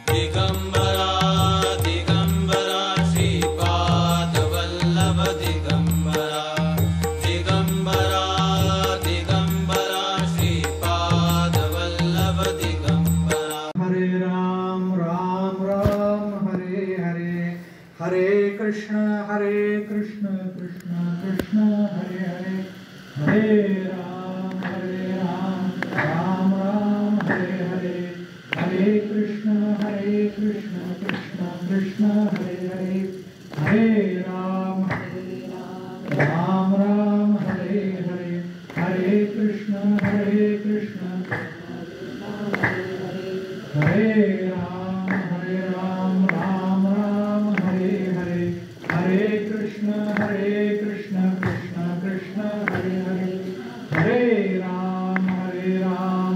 दिगंबरा दिगंबरा श्रीपाद वल्लभ दिगंबरा दिगंबरा दिगंबरा श्रीपाद वल्लभ दिगंबरा। हरे राम राम राम हरे हरे, हरे कृष्ण कृष्ण कृष्ण हरे हरे, हरे राम राम राम हरे हरे, हरे कृष्ण कृष्ण कृष्ण हरे हरे, हरे राम राम राम हरे हरे, हरे कृष्ण हरे राम राम राम हरे हरे, हरे कृष्ण कृष्ण कृष्ण हरे हरे, हरे राम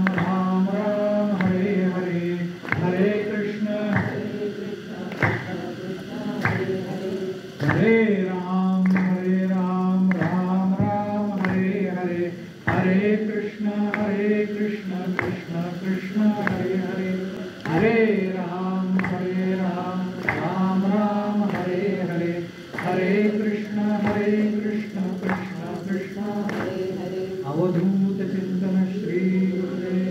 राम राम हरे हरे, हरे कृष्ण हरे राम राम राम हरे हरे, हरे कृष्ण कृष्ण कृष्ण हरे हरे, हरे राम राम राम हरे हरे, हरे कृष्ण कृष्ण कृष्ण हरे हरे। अवधूत चिंतन श्री गुरुदेव।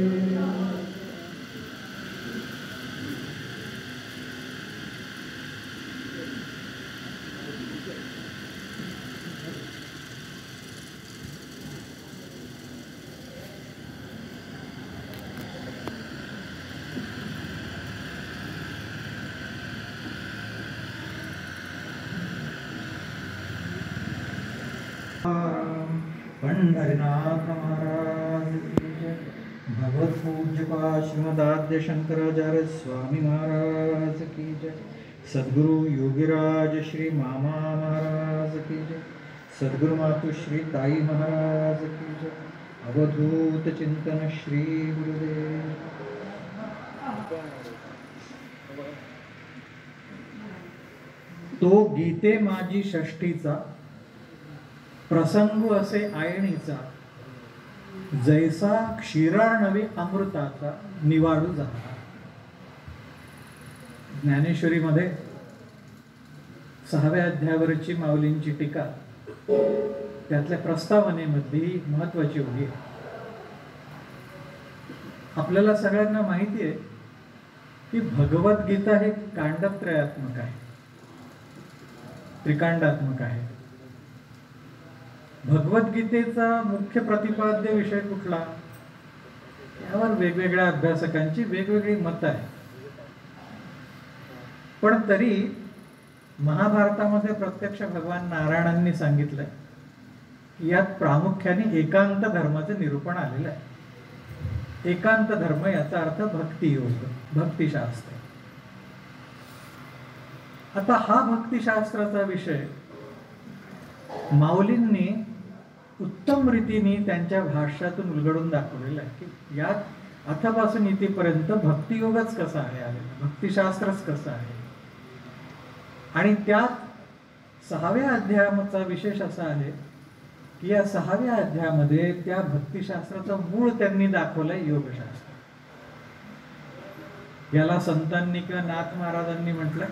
पंढरीनाथ महाराज की जय। भगवत पूज्यपा श्रीमदाद्य शंकराचार्य स्वामी महाराज की जय। सद्गुरु योगीराज श्री मामा महाराज की जय। सद्गुरु मातु श्री ताई महाराज की जय। अवधूत चिंतन श्री गुरुदेव। तो गीते माझी षष्ठीचा प्रसंग असे आयणीचा, जैसा क्षीरार्णवी अमृताचा निवाडू झाला। ज्ञानेश्वरीमध्ये 6व्या अध्यायावरची माऊलींची टीका, त्यातल्या प्रस्तावनेमधली महत्वाची ओळी आहे. आपल्याला सगळ्यांना माहिती आहे की भगवद्गीता हे कांडत्रयात्मक आहे, त्रिकांडात्मक आहे. भगवद्गीतेचा मुख्य प्रतिपाद्य विषय कुठला, यावर वेगवेगळ्या अभ्यासकांची वेगवेगळी मतं आहे. पण तरी महाभारतामध्ये प्रत्यक्ष भगवान नारायणांनी सांगितलंय की यात प्रामुख्याने एकांत धर्माचं निरूपण आलेलं आहे. एकांत धर्म याचा अर्थ भक्तियोग, भक्तिशास्त्र. आता हा भक्तिशास्त्राचा विषय माऊलींनी उत्तम रीतीने त्यांच्या भाष्यातून उलगडून दाखवलेला आहे की यात अथपासून इथेपर्यंत भक्तियोगच कसा आहे आलेला, भक्तिशास्त्रच कसं आहे. आणि त्यात 6व्या अध्यायाचा विशेष असा आहे की या 6व्या अध्यायामध्ये त्या भक्तिशास्त्राचं मूळ त्यांनी दाखवलंय योगशास्त्र. याला संतांनी किंवा नाथ महाराजांनी म्हटलं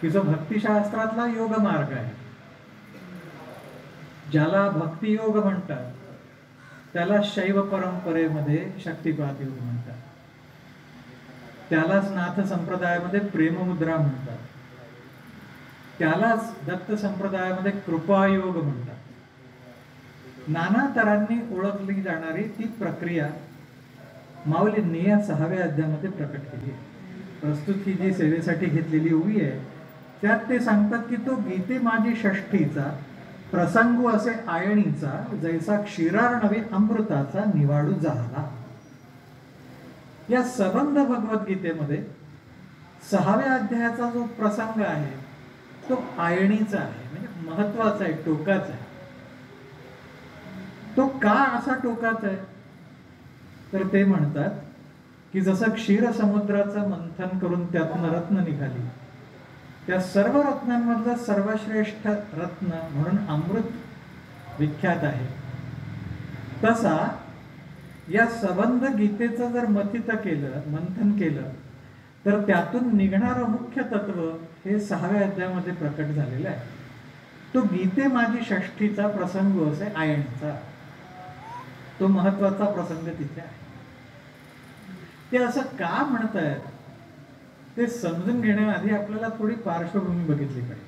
की जो भक्तिशास्त्रातला योग मार्ग आहे, ज्याला भक्तियोग म्हणतात त्याला शैव परंपरेमध्ये शक्तिपात योग म्हणतात, त्यालाच नाथ संप्रदायामध्ये प्रेममुद्रा म्हणतात, त्यालाच दत्त संप्रदायामध्ये कृपायोग म्हणतात. नाना तऱ्हांनी ओळखली जाणारी ती प्रक्रिया माऊलींनी या 6व्या अध्यायामध्ये प्रकट केली. प्रस्तुत ही जी सेवेसाठी घेतलेली ओवी आहे त्यात ते सांगतात की तो गीते माझी षष्ठीचा प्रसंग असे आयणीचा, जैसा क्षीरार्णवी अमृताचा निवाडू झाला. या सबंध भगवद्गीतेमध्ये 6व्या अध्यायाचा जो प्रसंग आहे तो आयणीचा आहे, म्हणजे महत्वाचा आहे, टोकाचा आहे. तो का असा टोकाचा आहे तर ते म्हणतात की जसं क्षीर समुद्राचं मंथन करून त्यातून रत्न निघाली, त्या सर्व रत्नांमधलं सर्वश्रेष्ठ रत्न म्हणून अमृत विख्यात आहे, तसा या सबंध गीतेचं जर मंथन केलं तर त्यातून निघणारं मुख्य तत्व हे 6व्या अध्यायामध्ये प्रकट झालेलं आहे. तो गीते माझी षष्ठीचा प्रसंग असे आयणचा, तो महत्वाचा प्रसंग तिथे आहे. ते असं का म्हणतायत ते समजून घेण्याआधी आपल्याला थोडी पार्श्वभूमी बघितली पाहिजे.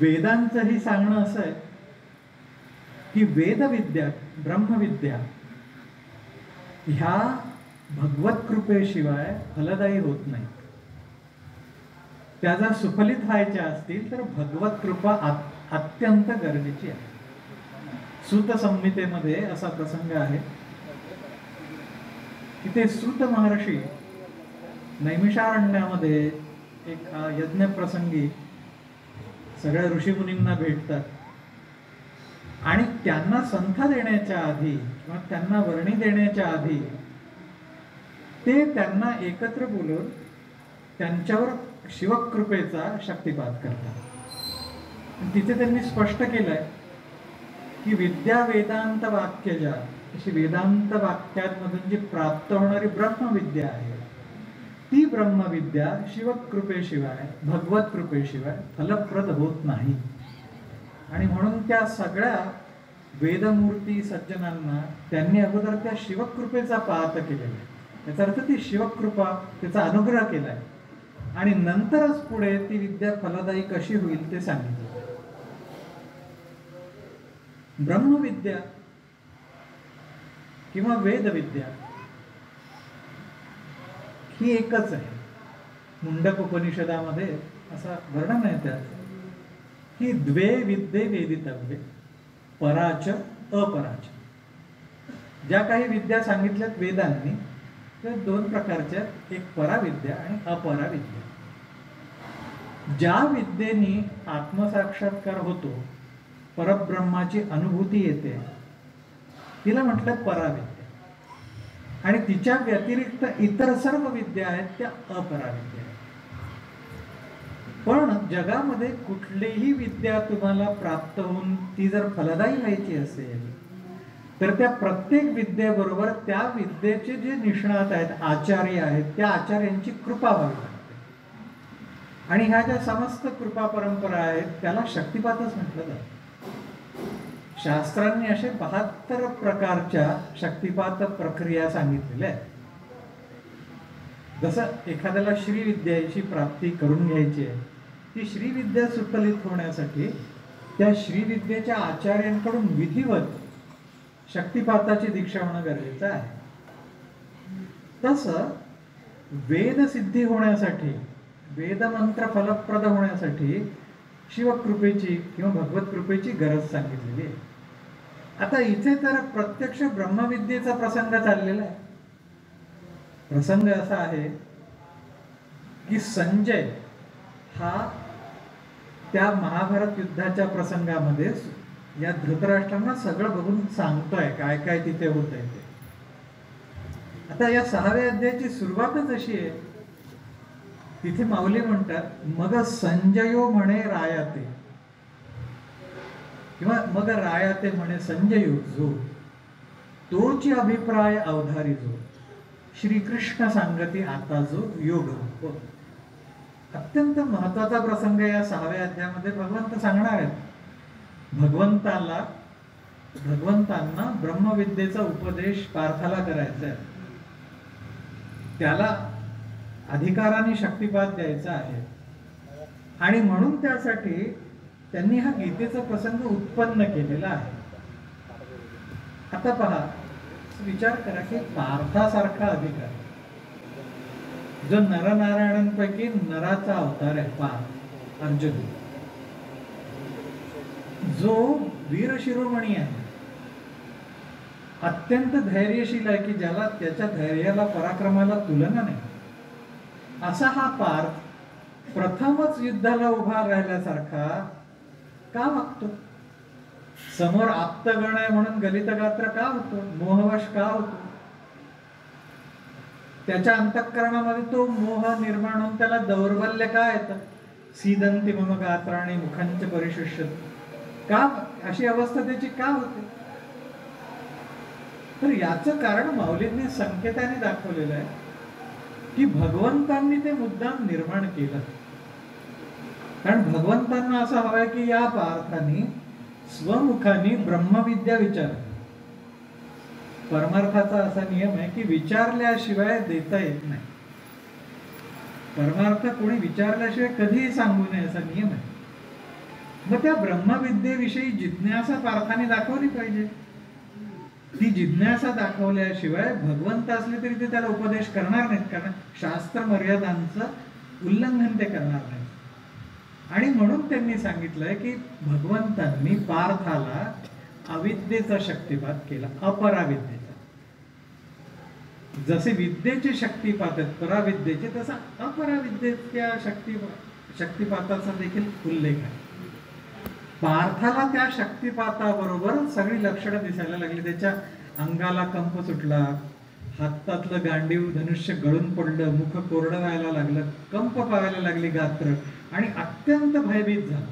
वेदांचं ही सांगणं असं आहे की वेदविद्या, ब्रह्मविद्या ह्या भगवत कृपेशिवाय फलदायी होत नाही. त्या जर सुफलित व्हायच्या असतील तर भगवत कृपा अत्यंत गरजेची आहे. सूत संहितेमध्ये असा प्रसंग आहे की ते सूत महर्षी नैमिषारण्यामध्ये एक यज्ञ प्रसंगी सगळ्या ऋषीमुनींना भेटतात आणि त्यांना संथ देण्याच्या आधी किंवा त्यांना वर्णी देण्याच्या आधी ते त्यांना एकत्र बोलून त्यांच्यावर शिवकृपेचा शक्तिपात करतात. तिथे त्यांनी स्पष्ट केलंय की विद्या वेदांत वाक्यजा, अशी वेदांत वाक्यांमधून जी प्राप्त होणारी ब्रह्मविद्या आहे ती ब्रह्मविद्या शिवकृपेशिवाय, भगवत कृपेशिवाय फलप्रद होत नाही. आणि म्हणून त्या सगळ्या वेदमूर्ती सज्जनांना त्यांनी अगोदर त्या शिवकृपेचा पाहत केलेला आहे. याचा अर्थ ती शिवकृपा, त्याचा अनुग्रह केलाय आणि नंतरच पुढे ती विद्या फलदायी कशी होईल ते सांगितलं. ब्रह्मविद्या किंवा वेदविद्या ही एकच आहे. मुंडक उपनिषदामध्ये असा वर्णन आहे त्याचं की द्वे विद्ये वेदितव्ये पराच अपराच. ज्या काही विद्या सांगितल्यात वेदांनी त्या दोन प्रकारच्या, एक पराविद्या आणि अपराविद्या. ज्या विद्येने आत्मसाक्षात्कार होतो, परब्रह्माची अनुभूती येते, तिला म्हटलं पराविद्या. आणि तिच्या व्यतिरिक्त इतर सर्व विद्या आहेत त्या अपराविद्या आहेत. पण जगामध्ये कुठलीही विद्या तुम्हाला प्राप्त होऊन ती जर फलदायी व्हायची असेल तर त्या प्रत्येक विद्येबरोबर त्या विद्येचे जे निष्णात आहेत, आचार्य आहेत, त्या आचार्यांची कृपा व्हावी लागते. आणि ह्या ज्या समस्त कृपा परंपरा आहेत त्याला शक्तिपातच म्हटलं जातं. शास्त्रांनी असे 72 प्रकारच्या शक्तिपात प्रक्रिया सांगितलेल्या आहेत. जसं एखाद्याला श्रीविद्याची प्राप्ती करून घ्यायची आहे, ती श्रीविद्या सुफलित होण्यासाठी त्या श्रीविद्येच्या आचार्यांकडून विधिवत शक्तिपाताची दीक्षा होणं गरजेचं आहे. तसं वेदसिद्धी होण्यासाठी, वेदमंत्र फलप्रद होण्यासाठी शिवकृपेची किंवा भगवत कृपेची गरज सांगितलेली आहे. आता इथे तर प्रत्यक्ष ब्रह्मविद्येचा प्रसंग चाललेला आहे. प्रसंग असा आहे की संजय हा त्या महाभारत युद्धाच्या प्रसंगामध्ये या धृतराष्ट्रांना सगळं बघून सांगतोय काय काय तिथे होत आहे ते. आता या 6व्या अध्यायाची सुरुवातच अशी आहे, तिथे माऊली म्हणतात मग संजयो म्हणे रायाते, किंवा मग रायाते म्हणे संजयो जो, तोची अभिप्राय अवधारी जो, श्रीकृष्ण सांगती आता जो योग रूप. अत्यंत महत्वाचा प्रसंग या 6व्या अध्यायामध्ये भगवंत सांगणार आहेत. भगवंतांना ब्रह्मविद्येचा उपदेश पार्थाला करायचा आहे, त्याला अधिकाराने शक्तिपात द्यायचा आहे. आणि म्हणून त्यासाठी त्यांनी हा गीतेचा प्रसंग उत्पन्न केलेला आहे. आता पहा, विचार करा की पार्थासारखा अधिकार, जो नरनारायणांपैकी नराचा अवतार आहे, पार्थ अर्जुन, जो वीर शिरोमणी आहे, अत्यंत धैर्यशील आहे की ज्याला त्याच्या धैर्याला पराक्रमाला तुलना नाही, असा हा पार्थ प्रथमच युद्धाला उभा राहिल्यासारखा का वागतो? समोर आप्तगण आहे म्हणून गलितगात्र का होतो? मोहवश का होतो? त्याच्या अंतःकरणामध्ये तो मोह निर्माण होऊन त्याला दौर्बल्य का येतं? सीदंती मम गात्राणी मुखांच परिशिष्यत, का अशी अवस्था त्याची का होते? तर याचं कारण माऊलींनी संकेताने दाखवलेलं आहे की भगवंतांनी ते मुद्दाम निर्माण केलं. कारण भगवंतांना असं हवंय की या पार्थाने स्वमुखाने ब्रह्मविद्या विचार. परमार्थाचा असा नियम आहे की विचारल्याशिवाय देता येत नाही. परमार्थ कोणी विचारल्याशिवाय कधीही सांगू नये असा नियम आहे. मग त्या ब्रह्मविद्येविषयी जिज्ञासा पार्थाने दाखवली पाहिजे. ती जिज्ञासा दाखवल्याशिवाय भगवंत असले तरी ते त्याला उपदेश करणार नाहीत, कारण शास्त्र मर्यादांचं उल्लंघन ते करणार नाहीत. आणि म्हणून त्यांनी सांगितलंय की भगवंतांनी पार्थाला अविद्येचा शक्तिपात केला, अपराविद्येचा. जसे विद्येचे शक्तिपात आहेत पराविद्येचे, तसा अपराविद्येच्या शक्तिपाताचा देखील उल्लेख आहे. पार्थाला त्या शक्तिपाताबरोबर सगळी लक्षणं दिसायला लागली. त्याच्या अंगाला कंप सुटला, हातातलं गांडीव धनुष्य गळून पडलं, मुख कोरडं व्हायला लागलं, कंप पाहायला लागली गात्र, आणि अत्यंत भयभीत झाला.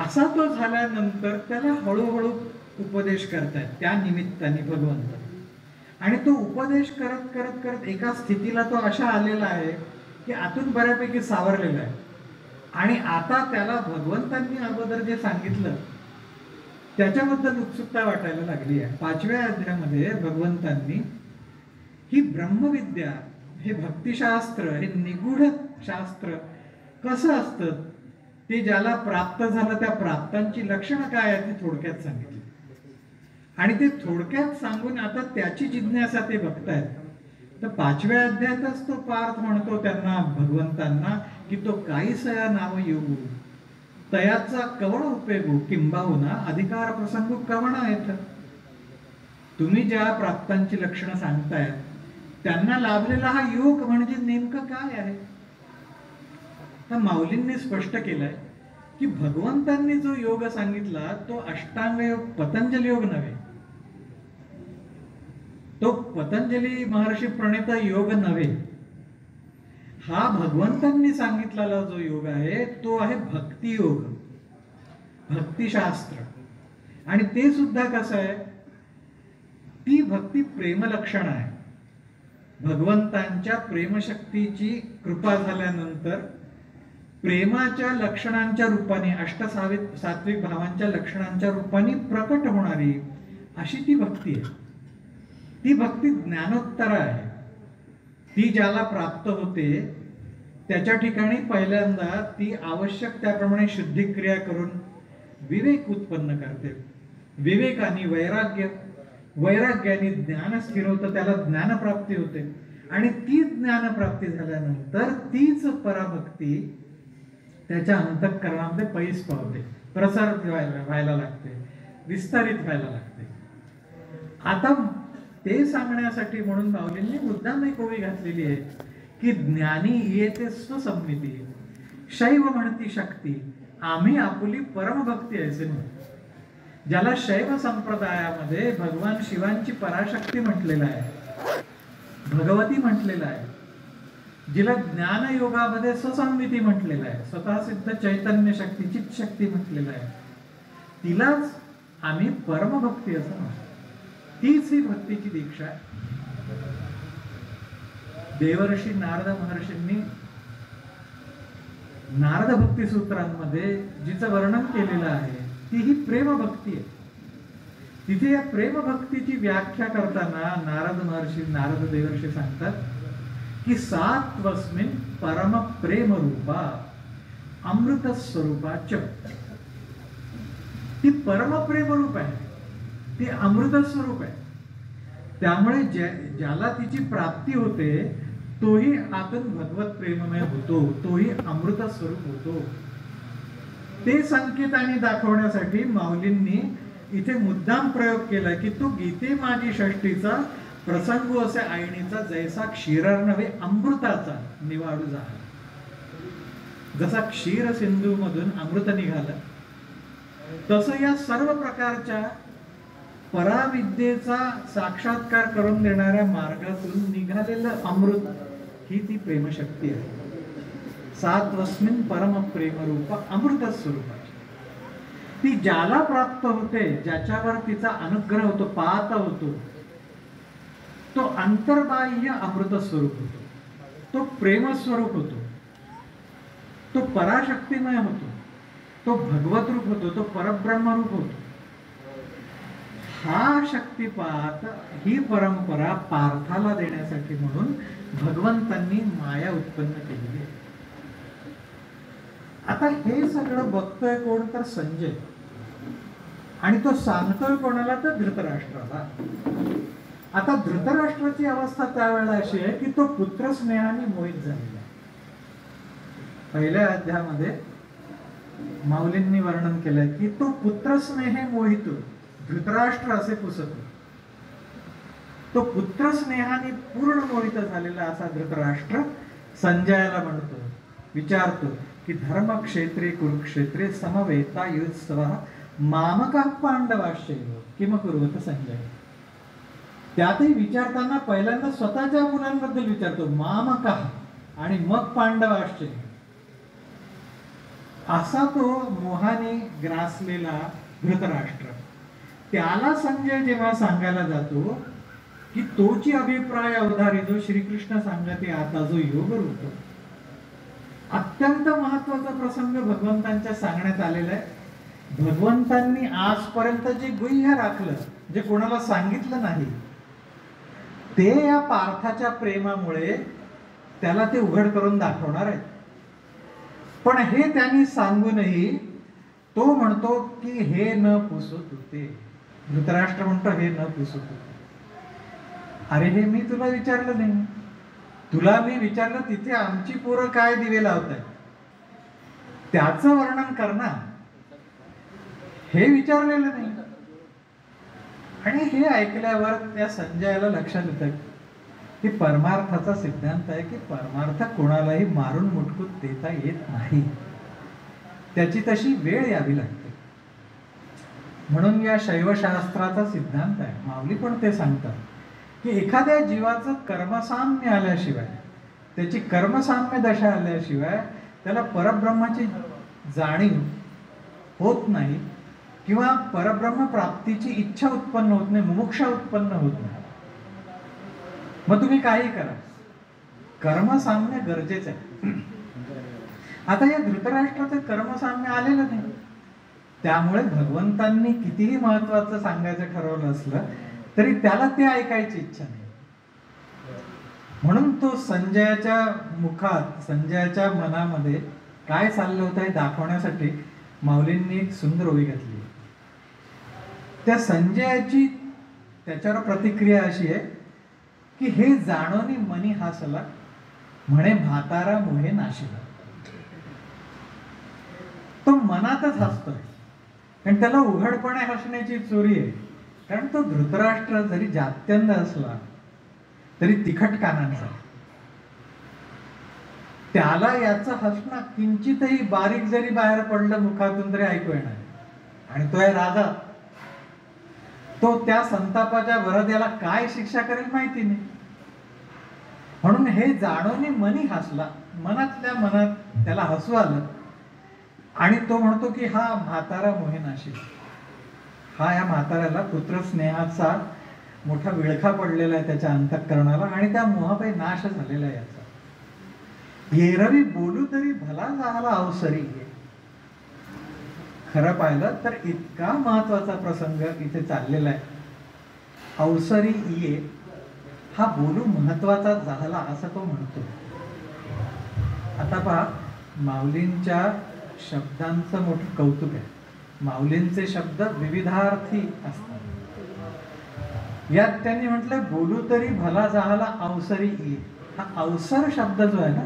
असा तो झाल्यानंतर त्याला हळूहळू उपदेश करतायत त्या निमित्ताने भगवंत. आणि तो उपदेश करत करत करत एका स्थितीला तो अशा आलेला आहे की आतून बऱ्यापैकी सावरलेला आहे. आणि आता त्याला भगवंतांनी अगोदर जे सांगितलं त्याच्याबद्दल उत्सुकता वाटायला लागली आहे. 5व्या अध्यायामध्ये भगवंतांनी ही ब्रह्मविद्या, हे भक्तिशास्त्र, हे निगूढ शास्त्र कसं असतं, ते ज्याला प्राप्त झालं त्या प्राप्तांची लक्षणं काय आहेत ती थोडक्यात सांगितली. आणि ते थोडक्यात सांगून आता त्याची जिज्ञासा ते बघतायत. तर 5व्या अध्यायातच तो पार्थ म्हणतो त्यांना, भगवंतांना, की तो काहीसया नाव योगू तयाचा कवण उपयोगू किंबहुना अधिकार प्रसंग कवणा येत. तुम्ही ज्या प्राप्तांची लक्षणं सांगतायत त्यांना लाभलेला हा योग म्हणजे नेमकं काय आहे. तर माऊलींनी स्पष्ट केलंय की भगवंतांनी जो योग सांगितला तो अष्टांग योग, पतंजली योग नव्हे. तो पतंजली महर्षी प्रणीत योग नव्हे. हा भगवंतांनी सांगितलेला जो योग आहे तो आहे भक्ती योग, भक्तिशास्त्र. आणि ते सुद्धा कसं आहे, ती भक्ती प्रेमलक्षण आहे. भगवंतांच्या प्रेमशक्तीची कृपा झाल्यानंतर प्रेमाच्या लक्षणांच्या रूपाने, सात्विक भावांच्या लक्षणांच्या रूपाने प्रकट होणारी अशी ती भक्ती आहे. ती भक्ती ज्ञानोत्तर आहे. ती ज्याला प्राप्त होते त्याच्या ठिकाणी पहिल्यांदा ती आवश्यक त्याप्रमाणे शुद्धिक्रिया करून विवेक उत्पन्न करते. विवेकाने वैराग्य, वैराग्याने ज्ञान स्थिर होतं, त्याला ज्ञानप्राप्ती होते. आणि ती ज्ञानप्राप्ती झाल्यानंतर तीच पराभक्ती त्याच्या अंतःकरणामध्ये पैस पावते, प्रसारित व्हायला लागते, विस्तारित व्हायला लागते. आता ते सांगण्यासाठी म्हणून माऊलींनी मुद्दाम एक ओवी घातलेली आहे की ज्ञानी येते स्वसंमिती, शैव म्हणती शक्ती, आम्ही आपुली परमभक्ती असे म्हणतो. ज्याला शैव संप्रदायामध्ये भगवान शिवांची पराशक्ती म्हटलेलं आहे, भगवती म्हटलेलं आहे, जिला ज्ञान योगामध्ये स्वसंमिती म्हटलेलं आहे, स्वतः सिद्ध चैतन्य शक्ती, चित शक्ती म्हटलेलं आहे, तिलाच आम्ही परमभक्ती असं म्हणतो. तीच ही भक्तीची दीक्षा आहे. देवर्षी नारद महर्षींनी नारद भक्ती सूत्रांमध्ये जिचं वर्णन केलेलं आहे ती ही प्रेमभक्ती आहे. तिथे या प्रेमभक्तीची व्याख्या करताना नारद देवर्षी सांगतात की सात्वस्मिन् परम प्रेम रूपा अमृत स्वरूपाच. ती परम प्रेम रूप आहे, ती अमृत स्वरूप आहे. त्यामुळे ज्याला तिची प्राप्ती होते तोही आतून भगवत प्रेममय होतो, तोही अमृत स्वरूप होतो. ते संकेताने दाखवण्यासाठी माऊलींनी इथे मुद्दाम प्रयोग केला की तो गीते माझी षष्टीचा प्रसंग असे आईणीचा जैसा क्षीरार नव्हे अमृताचा निवाडू झाला. जसा क्षीर सिंधू मधून अमृत निघालं तसं या सर्व प्रकारच्या पराविद्येचा साक्षात्कार करून देणाऱ्या मार्गातून निघालेलं अमृत ही ती प्रेमशक्ती आहे. सात्वस्मिन् परम प्रेमरूप अमृत स्वरूपाची. ती ज्याला प्राप्त होते, ज्याच्यावर तिचा अनुग्रह होतो, पाहता होतो, तो अंतर्बाह्य अमृत स्वरूप होतो, तो प्रेमस्वरूप होतो, तो पराशक्तिमय होतो, तो भगवत रूप होतो, तो परब्रह्म रूप होतो. हा शक्तिपात, ही परंपरा पार्थाला देण्यासाठी म्हणून भगवंतांनी माया उत्पन्न केलेली आहे. आता हे सगळं बघतोय कोण? तर संजय. आणि तो सांगतोय कोणाला? तर धृतराष्ट्राला. आता धृतराष्ट्राची अवस्था त्यावेळेला अशी आहे की तो पुत्र स्नेहाने मोहित झालेला आहे. पहिल्या अध्यायामध्ये माऊलींनी वर्णन केलंय की तो पुत्र स्नेहे मोहितो, धृतराष्ट्र असे पुसतो. तो पुत्र स्नेहाने पूर्ण मोहित झालेला असा धृतराष्ट्र संजयाला म्हणतो, विचारतो की धर्मक्षेत्रे कुरुक्षेत्रे समवेता युत्सव मामका पांडवाश्चैव किम कुर्वत संजय. त्यातही विचारताना पहिल्यांदा स्वतःच्या मुलांबद्दल विचारतो, मामका, आणि मग पांडवाश्चैव. असा तो मोहाने ग्रासलेला धृतराष्ट्र, त्याला संजय जेव्हा सांगायला जातो की तोची अभिप्राय अवधारितो श्रीकृष्ण सांगते आता जो योग रूप. अत्यंत महत्वाचा प्रसंग भगवंतांच्या सांगण्यात आलेला आहे. भगवंतांनी आजपर्यंत जे गुह्य राखलं, जे कोणाला सांगितलं नाही, ते या पार्थाच्या प्रेमामुळे त्याला ते उघड करून दाखवणार आहे. पण हे त्यांनी सांगूनही तो म्हणतो की हे न पुसत होते. धृतराष्ट्र म्हणतो हे न पुसत होते. अरे हे मी तुला विचारलं नाही, तुला मी विचारलं तिथे आमची पोरं काय दिवे लावत आहेत त्याचं वर्णन कर ना, हे विचारलेलं नाही. आणि हे ऐकल्यावर त्या संजयाला लक्षात येतं की परमार्थाचा सिद्धांत आहे की परमार्थ कोणालाही मारून मुटकून देता येत नाही, त्याची तशी वेळ यावी लागते. म्हणून या शैवशास्त्राचा सिद्धांत आहे. माऊली पण ते सांगतात की एखाद्या जीवाचं कर्मसाम्य आल्याशिवाय, त्याची कर्मसाम्य दशा आल्याशिवाय त्याला परब्रह्माची जाणीव होत नाही किंवा परब्रह्म प्राप्तीची इच्छा उत्पन्न होत नाही, मुमुक्षा उत्पन्न होत नाही. मग तुम्ही काही करा, कर्मसाम्य गरजेचं आहे. आता या धृतराष्ट्राचं कर्मसाम्य आलेलं नाही, त्यामुळे भगवंतांनी कितीही महत्वाचं सांगायचं ठरवलं असलं तरी त्याला ते ऐकायची इच्छा नाही. म्हणून तो संजयाच्या मुखात, संजयाच्या मनामध्ये काय चाललं होतं हे दाखवण्यासाठी माऊलींनी एक सुंदर ओवी घातली. त्या संजयाची त्याच्यावर प्रतिक्रिया अशी आहे की हे जाणोनी मनी हासला म्हणे म्हातारा मोहे नाशिला. तो मनातच हसतोय, आणि त्याला उघडपणे हसण्याची चोरी आहे. कारण तो धृतराष्ट्र जरी जात्यंध असला तरी तिखट कानांचा, त्याला याचं हसणं किंचितही बारीक जरी बाहेर पडलं मुखातून तरी ऐकू येणार. आणि तो आहे राजा, तो त्या संतापाच्या भरात याला काय शिक्षा करेल माहिती नाही. म्हणून हे जाणून मनी हसला, मनातल्या मनात त्याला हसू आलं. आणि तो म्हणतो की हा म्हातारा मोहे नाशिक. हा या म्हाताऱ्याला पुत्र स्नेहाचा मोठा विळखा पडलेला आहे त्याच्या अंतःकरणाला, आणि त्या मोहापायी नाश झालेला आहे याचा. येरवी बोलू तरी भला झाला अवसरी. खरं पाहिलं तर इतका महत्वाचा प्रसंग इथे चाललेला आहे. अवसरी ये हा बोलू महत्वाचा झाला असं तो म्हणतो. आता पहा, माऊलींच्या शब्दांचं मोठं कौतुक आहे. माऊलींचे शब्द विविधार्थी असतात. यात त्यांनी म्हटलं बोलू तरी भला झाला अवसरी ये. हा अवसर शब्द जो आहे ना,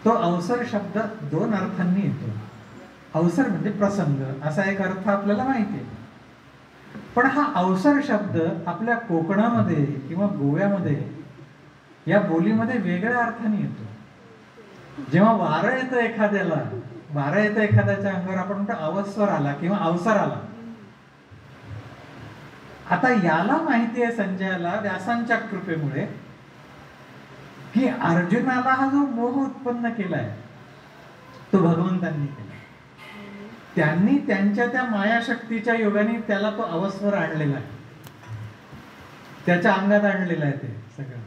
तो अवसर शब्द दोन अर्थांनी येतो. अवसर म्हणजे प्रसंग असा एक अर्थ आपल्याला माहिती आहे. पण हा अवसर शब्द आपल्या कोकणामध्ये किंवा गोव्यामध्ये या बोलीमध्ये वेगळ्या अर्थाने येतो. जेव्हा वारं येतं एखाद्याला, वारं येतं एखाद्याच्या अंगावर, आपण म्हणतो अवस्वर आला किंवा अवसर आला. आता याला माहिती आहे संजयाला व्यासांच्या कृपेमुळे की अर्जुनाला हा जो मोह उत्पन्न केलाय तो भगवंतांनी केला. त्यांनी त्यांच्या त्या मायाशक्तीच्या योगाने त्याला तो अवस्वर आणलेला आहे. त्याच्या अंगात आणलेलं आहे ते सगळं,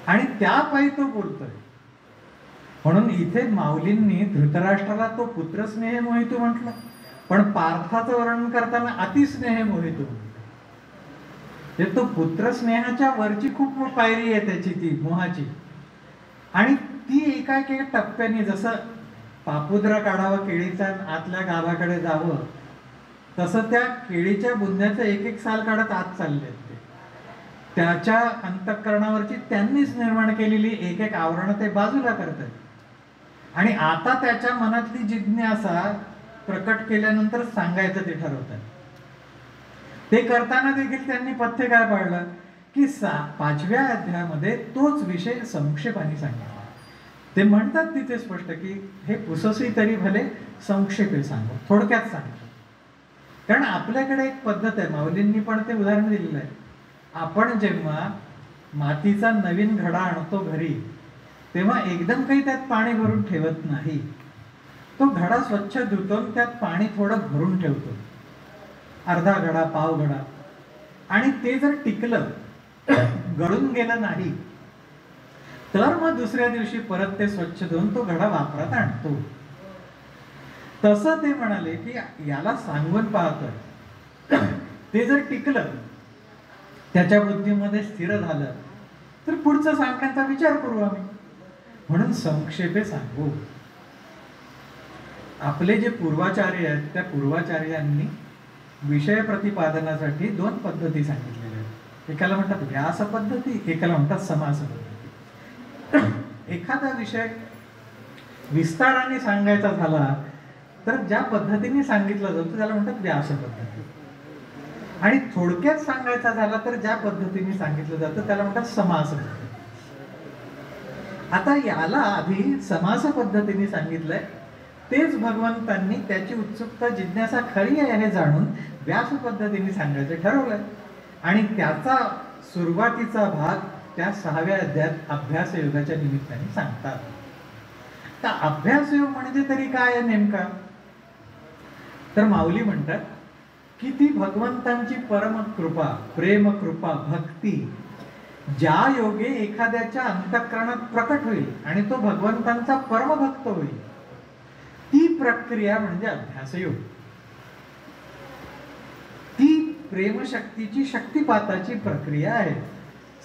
आणि त्या पायी तो बोलतोय. म्हणून इथे माऊलींनी धृतराष्ट्राला तो पुत्रस्नेह मोहितो म्हटलं, पण पार्थाचं वर्णन करताना अतिस्नेह मोहितो म्हटलं. तो पुत्रस्नेहाच्या वरची खूप पायरी आहे त्याची, ती मोहाची, आणि ती एका एका टप्प्याने, जसं पापुद्रा काढावं केळीचा आतल्या गाभाकडे जावं, तसं त्या केळीच्या बुंद्याचं एक एक साल काढत आत चालले ते. त्याच्या अंतःकरणावरची त्यांनीच निर्माण केलेली एक एक आवरण ते बाजूला करतात, आणि आता त्याच्या मनातली जिज्ञासा प्रकट केल्यानंतर सांगायचं ते ठरवतात. ते करताना देखील त्यांनी पथ्य काय पाळलं की 5व्या अध्यायामध्ये तोच विषय संक्षेपाने सांगितला. ते म्हणतात तिथे स्पष्ट की हे पुससी तरी भले संक्षेपे सांगू, थोडक्यात सांगतो. कारण आपल्याकडे एक पद्धत आहे, माऊलींनी पण ते उदाहरण दिलेलं आहे. आपण जेव्हा मातीचा नवीन घडा आणतो घरी, तेव्हा एकदम काही त्यात पाणी भरून ठेवत नाही. तो घडा स्वच्छ धुतो, त्यात पाणी थोडं भरून ठेवतो, अर्धा घडा, पाव घडा, आणि ते जर टिकलं, गळून गेलं नाही, तर मग दुसऱ्या दिवशी परत ते स्वच्छ धुवून तो घडा वापरात आणतो. तसं ते म्हणाले की याला सांगून पाहतोय, ते जर टिकलं, त्याच्या बुद्धीमध्ये स्थिर झालं, तर पुढचं सांगण्याचा विचार करू आम्ही. म्हणून संक्षेपे सांगू. आपले जे पूर्वाचार्य आहेत, त्या पूर्वाचार्यांनी विषय प्रतिपादनासाठी 2 पद्धती सांगितलेल्या आहेत. एकाला म्हणतात व्यास पद्धती, एकाला म्हणतात समास पद्धती. एखादा विषय विस्ताराने सांगायचा झाला तर ज्या पद्धतीने सांगितलं जातं त्याला म्हणतात व्यास पद्धती, आणि थोडक्यात सांगायचा झाला तर ज्या पद्धतीने सांगितलं जातं त्याला म्हणतात समास पद्धती. आता याला आधी समास पद्धतीने सांगितलंय, तेच भगवंतांनी त्याची उत्सुकता जिज्ञासा खरी आहे हे जाणून व्यास पद्धतीने सांगायचं ठरवलंय, आणि त्याचा सुरुवातीचा भाग त्या 6व्या अध्यायात अभ्यास योगाच्या निमित्ताने सांगतात. तर अभ्यास योग म्हणजे तरी काय आहे नेमका, तर माऊली म्हणतात की ती भगवंतांची परम कृपा, प्रेम कृपा, भक्ती ज्या योगे एखाद्याच्या अंतःकरणात प्रकट होईल आणि तो भगवंतांचा परमभक्त होईल, ती प्रक्रिया म्हणजे अभ्यासयोग. ती प्रेमशक्तीची, शक्तिपाताची प्रक्रिया आहे.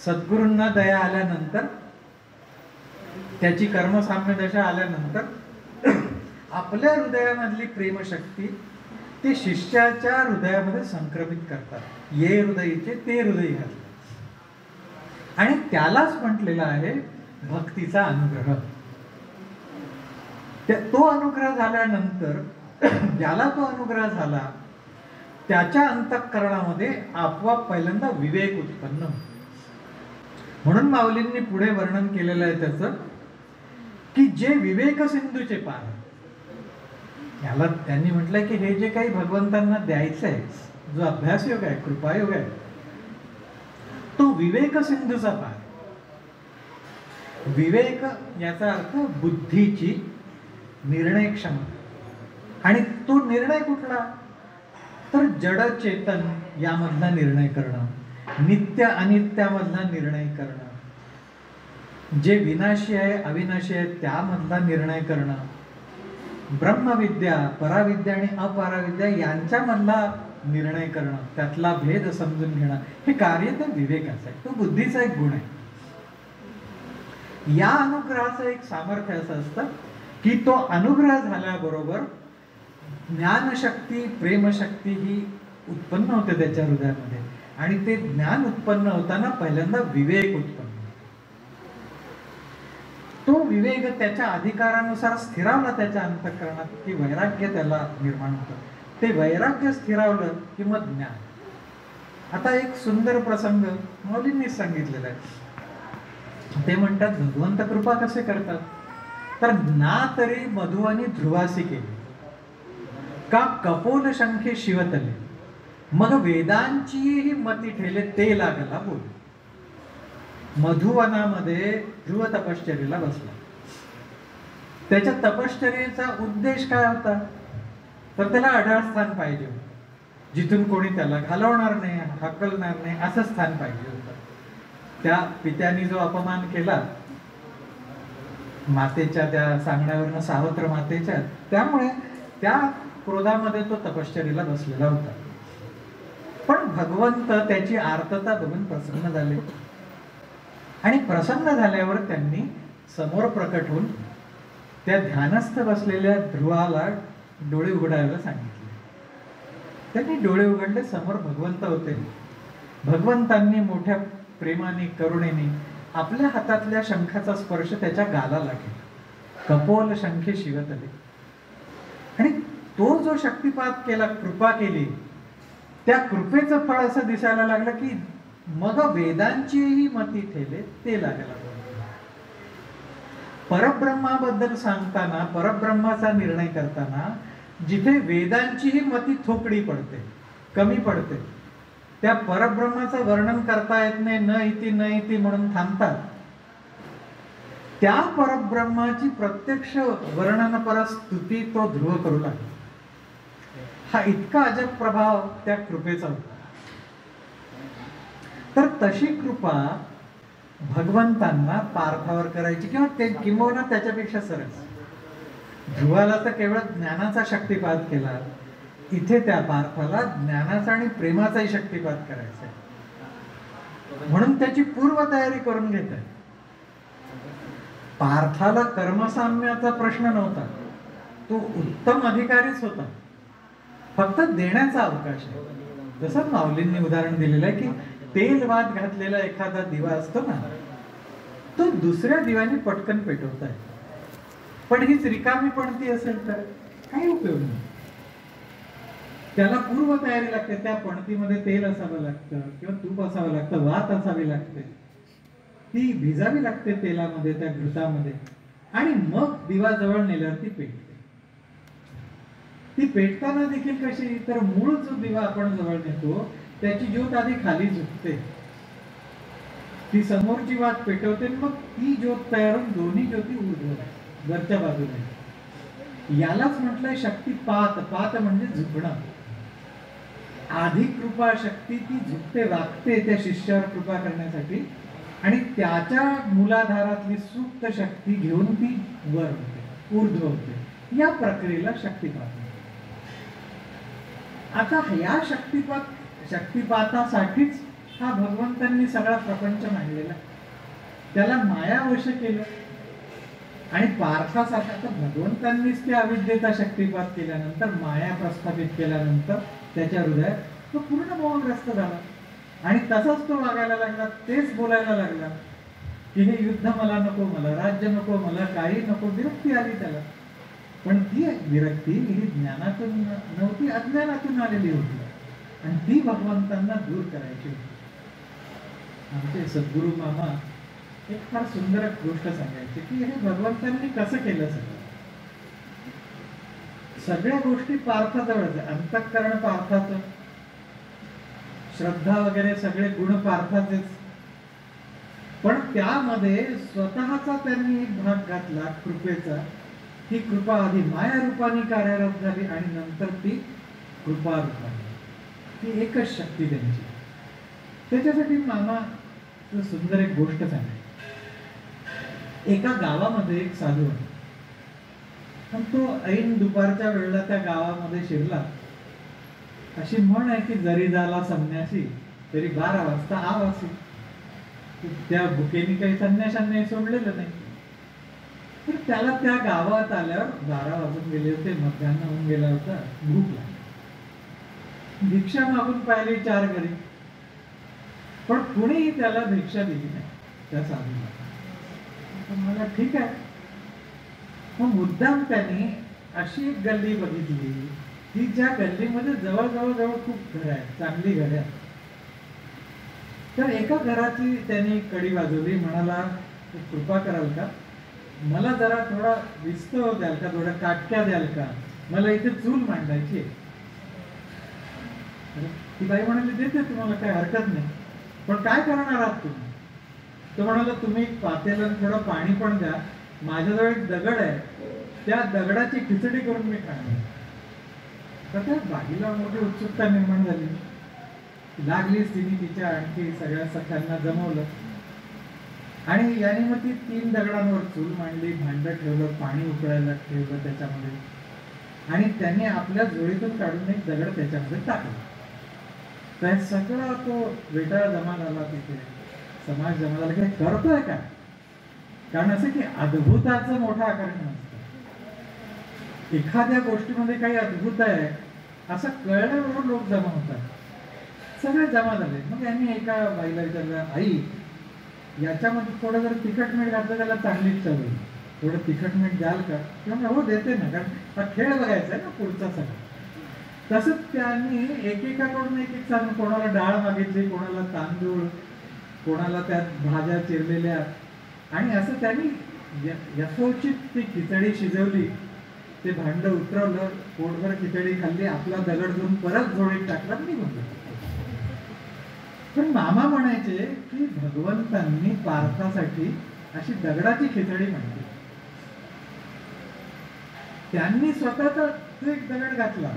सद्गुरूंना दया आल्यानंतर, त्याची कर्मसाम्य दशा आल्यानंतर आपल्या हृदयामधली प्रेमशक्ती ते शिष्याच्या हृदयामध्ये संक्रमित करतात. ये हृदयीचे ते हृदय घातले, आणि त्यालाच म्हटलेला आहे भक्तीचा अनुग्रह. तो अनुग्रह झाल्यानंतर, ज्याला तो अनुग्रह झाला त्याच्या अंतःकरणामध्ये आपोआप पहिल्यांदा विवेक उत्पन्न होतो. म्हणून माऊलींनी पुढे वर्णन केलेलं आहे त्याचं की जे विवेक सिंधूचे पार, याला त्यांनी म्हटलंय की हे जे काही भगवंतांना द्यायचं आहे, जो अभ्यासयोग आहे, कृपायोग आहे, तो विवेक सिंधूचा पार. विवेक याचा अर्थ बुद्धीची निर्णय क्षमता, आणि तो निर्णय कुठला, तर जड चेतन यामधला निर्णय करणं, नित्य अनित्यामधला निर्णय करणं, जे विनाशी आहे अविनाशी आहे त्यामधला निर्णय करणं, ब्रह्मविद्या, पराविद्या आणि अपराविद्या यांच्यामधला निर्णय करणं, त्यातला भेद समजून घेणं, हे कार्य त्या विवेकाचं आहे. तो बुद्धीचा एक गुण आहे. या अनुग्रहाचं एक सामर्थ्य असं असतं की तो अनुग्रह झाल्याबरोबर ज्ञानशक्ती, प्रेमशक्ती ही उत्पन्न होते त्याच्या हृदयामध्ये, आणि ते ज्ञान उत्पन्न होताना पहिल्यांदा विवेक उत्पन्न. तो विवेक त्याच्या अधिकारानुसार स्थिरावला त्याच्या अंतःकरणात की वैराग्य त्याला निर्माण होतं. ते वैराग्य स्थिरावलं की मग ज्ञान. आता एक सुंदर प्रसंग मौलींनीच सांगितलेला आहे. ते म्हणतात भगवंत कृपा कसे करतात, तर ना तरी मधु आणि ध्रुवासी केली का कपोल शंखे शिवतले, मग वेदांची मती ठेले ते लागला बोल. मधुवनामध्ये ध्रुव तपश्चर्येला बसला. त्याच्या तपश्चर्येचा उद्देश काय होता, तर त्याला अढळ स्थान पाहिजे होतं, जिथून कोणी त्याला घालवणार नाही, हकलणार नाही, असं स्थान पाहिजे होतं. त्या पित्याने जो अपमान केला मातेच्या त्या सांगण्यावरनं, सावत्र मातेच्या, त्यामुळे त्या क्रोधामध्ये तो तपश्चर्येला बसलेला होता. पण भगवंत त्याची आर्तता बघून प्रसन्न झाले आणि प्रसन्न झाल्यावर त्यांनी समोर प्रकट होऊन त्या ध्यानस्थ बसलेल्या ध्रुवाला डोळे उघडायला सांगितले. त्यांनी डोळे उघडले, समोर भगवंत होते. भगवंतांनी मोठ्या प्रेमाने, करुणेने आपल्या हातातल्या शंखाचा स्पर्श त्याच्या गालाला केला. कपोल शंखे शिवतले. आणि तो जो शक्तिपात केला, कृपा केली, त्या कृपेचं फळ असं दिसायला लागलं की मग वेदांचीही मती ठेले ते लागायला. परब्रह्माबद्दल सांगताना, परब्रह्माचा निर्णय करताना जिथे वेदांचीही मती थोकडी पडते, कमी पडते, त्या परब्रह्माचं वर्णन करता येत नाही, न इति न इति म्हणून थांबतात, त्या परब्रह्माची प्रत्यक्ष वर्णनपर स्तुती तो ध्रुव करू लागला. हा इतका अजब प्रभाव त्या कृपेचा होता. तर तशी कृपा भगवंतांना पार्थावर करायची, किंवा ते किंबहुना त्याच्यापेक्षा सरस. ध्रुवाला तर केवळ ज्ञानाचा शक्तिपात केला, इथे त्या पार्थाला ज्ञानाचा आणि प्रेमाचाही शक्तिपात करायचा आहे. म्हणून त्याची पूर्वतयारी करून घेत आहे. पार्थाला कर्मसाम्याचा प्रश्न नव्हता, तो उत्तम अधिकारीच होता, फक्त देण्याचा अवकाश आहे. जसं माऊलींनी उदाहरण दिलेलं आहे की तेल वात घातलेला एखादा दिवा असतो ना, तो दुसऱ्या दिव्याने पटकन पेटवता येतो. पण हीच रिकामी पणती असेल तर काही उपयोग नाही. त्याला पूर्व तयारी लागते. त्या पणतीमध्ये तेल असावं लागतं किंवा तूप असावं लागतं, वात असावी लागते, ती भिजावी लागते तेलामध्ये, त्या घृतामध्ये, आणि मग दिवा जवळ नेल्यावर ती पेटते. ती पेटताना देखील कशी, तर मूळ जो दिवा आपण जवळ नेतो त्याची ज्योत आधी खाली झुकते, ती समोरची वात पेटवते, मग ती ज्योत तयार होऊन दोन्ही ज्योती ऊर्ध्व वरच्या बाजूने. यालाच म्हटलंय शक्तिपात. पात म्हणजे झुकणं. आधी कृपा शक्ती ती झुकते, वागते त्या शिष्यावर कृपा करण्यासाठी, आणि त्याच्या मूलाधारातली सुप्त शक्ती घेऊन ती वर होते, ऊर्ध्व होते. या प्रक्रियेला शक्तिपात. आता या शक्तिपातासाठीच हा भगवंतांनी सगळा प्रपंच मांडलेला, त्याला माया वश केलं. आणि पार्थासारखा तर भगवंतांनीच त्या अविद्येचा शक्तिपात केल्यानंतर, माया प्रस्थापित केल्यानंतर त्याच्या हृदयात तो पूर्ण मोहग्रस्त झाला आणि तसाच तो वागायला लागला, तेच बोलायला लागला की हे युद्ध मला नको, मला राज्य नको, मला काही नको. विरक्ती आली त्याला. पण ती विरक्ती ही ज्ञानातून नव्हती, अज्ञानातून आलेली होती, आणि ती भगवंतांना दूर करायची होती. आमचे सद्गुरु मामा एक फार सुंदर गोष्ट सांगायची की हे भगवंतांनी कसं केलं. सगळ्या गोष्टी पार्थाजवळच, अंतःकरण पार्थाचं, श्रद्धा वगैरे सगळे गुण पार्थाचेच, पण त्यामध्ये स्वतःचा त्यांनी एक भाग घातला कृपेचा. ही कृपा आधी माया रूपाने कार्यरत झाली आणि नंतर ती कृपा रूपाने, ती एकच शक्ती त्यांची. त्याच्यासाठी मामा सुंदर एक गोष्ट सांगायची. एका गावामध्ये एक साधू होता, पण तो ऐन दुपारच्या वेळेला त्या गावामध्ये शिरला. अशी म्हण आहे की जरी झाला संन्यासी तरी 12 वाजता आवासी. त्या भुकेनी काही संन्याशांनी सोडलेलं नाही. तर त्याला त्या गावात आल्यावर 12 वाजून गेले होते, मध्यान्ह होऊन गेला होता, भूक लागली. भिक्षा मागून पाहिली 4 घरी, पण कुणीही त्याला भिक्षा दिली नाही त्या साधूला. मला ठीक आहे. मग मुद्दाम त्यांनी अशी एक गल्ली बघितली की ज्या गल्लीमध्ये जवळ खूप घर आहेत, चांगली घर आहेत. तर एका घराची त्यांनी कडी वाजवली. म्हणाला, कृपा कराल का, मला जरा थोडा विस्तव द्याल का, थोड्या काटक्या द्याल का, मला इथे चूल मांडायची. ती बाई म्हणाली, देते तुम्हाला, काही हरकत नाही, पण काय करणार आहात तुम्ही. तो म्हणाला, तुम्ही पातेला थोडं पाणी पण द्या, माझ्याजवळ एक दगड आहे, त्या दगडाची खिचडी करून मी खाणार. तर त्या बाईला मोठी उत्सुकता निर्माण झाली. लागलीच तिने तिच्या आणखी सगळ्या सख्यांना जमवलं आणि याने मग ती 3 दगडांवर चूल मांडली, भांडं ठेवलं, पाणी उकळायला ठेवलं त्याच्यामध्ये, आणि त्याने आपल्या झोळीतून काढून एक दगड त्याच्यामध्ये टाकला. त्या सगळा तो वेटाळा जमा झाला तिथे, समाज जमा झाला की करतोय काय. कारण असं की अद्भुताचं मोठं आकर्षण असतं. एखाद्या गोष्टीमध्ये काही अद्भुत आहे असं कळल्याबरोबर लोक जमा होतात. सगळे जमा झाले. मग यांनी एका बाईला विचारलं, आई याच्यामध्ये थोडं जर तिखट मीठ घातलं त्याला चांगलीच चव येईल, थोडं तिखट मीठ द्याल का. किंवा हो देते ना, कारण हा खेळ बघायचा आहे ना पुढचा सगळा. तसंच त्यांनी एकेकाकडून एक एक सांग, कोणाला डाळ मागितली, कोणाला तांदूळ, कोणाला त्यात भाज्या चिरलेल्या, आणि असं त्यांनी यथोचित ती खिचडी शिजवली, ते भांड उतरवलं, पोटभर खिचडी खाल्ली, आपला दगड घेऊन परत झोळीत टाकला, निघून गेला. पण मामा म्हणायचे की भगवंतांनी पार्थासाठी अशी दगडाची खिचडी म्हणली. त्यांनी स्वतःचा एक दगड घातला,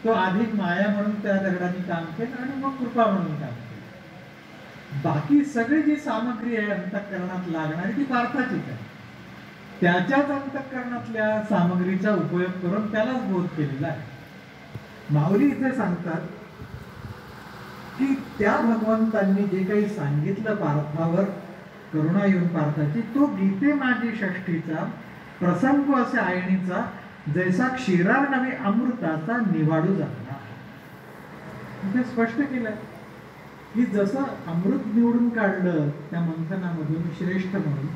तो आधी माया म्हणून त्या दगडाने काम केलं आणि मग कृपा म्हणून काम केलं. बाकी सगळी जी सामग्री आहे अंतःकरणात लागणारी ती पार्थाचीच आहे. त्याच्याच अंतःकरणातल्या सामग्रीचा उपयोग करून त्यालाच बोध केलेला आहे. माऊली इथे सांगतात की त्या भगवंतांनी जे काही सांगितलं पार्थावर करुणा येऊन पार्थाची, तो गीते माझी षष्ठीचा प्रसंग असे आयणीचा, जैसा क्षीरार नवे अमृताचा निवाडू झाला. ते स्पष्ट केलंय की जसं अमृत निवडून काढलं त्या मंथनामधून श्रेष्ठ म्हणून,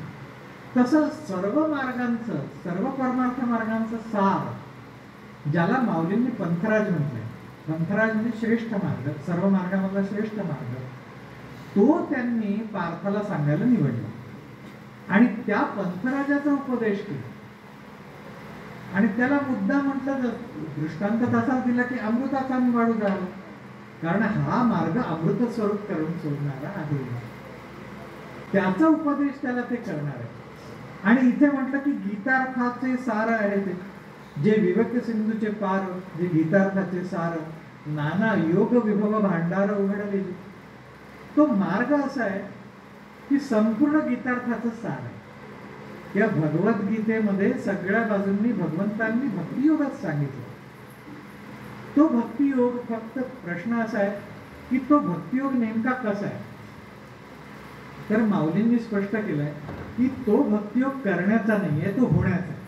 तसं सर्व मार्गांचं, सर्व परमार्थ मार्गांचं सार, ज्याला माऊलींनी पंथराज म्हटलंय, पंथराज म्हणजे श्रेष्ठ मार्ग, सर्व मार्गामधला श्रेष्ठ मार्ग, तो त्यांनी पार्थाला सांगायला निवडला. आणि त्या पंथराजाचा उपदेश केला. आणि त्याला मुद्दा म्हटलं, दृष्टांत तसाच दिला की अमृताचा निवाडू झाला, कारण हा मार्ग अमृत स्वरूप करून सोडणारा आहे. त्याचा उपदेश त्याला ते करणार आहे. आणि इथे म्हटलं की गीतार्थाचे सार आहे ते, जे विवेक सिंधूचे पार, जे गीतार्थाचे सार, नाना योग विभव भांडार उघडलेले. तो मार्ग असा आहे की संपूर्ण गीतार्थाचं सार आहे. या भगवद्गीतेमध्ये सगळ्या बाजूंनी भगवंतांनी भक्तियोगच सांगितलं. तो भक्तियोग, फक्त प्रश्न असा आहे की तो भक्तियोग नेमका कसा आहे. तर माऊलींनी स्पष्ट केलंय की तो भक्तियोग करण्याचा नाहीये, तो होण्याचा आहे.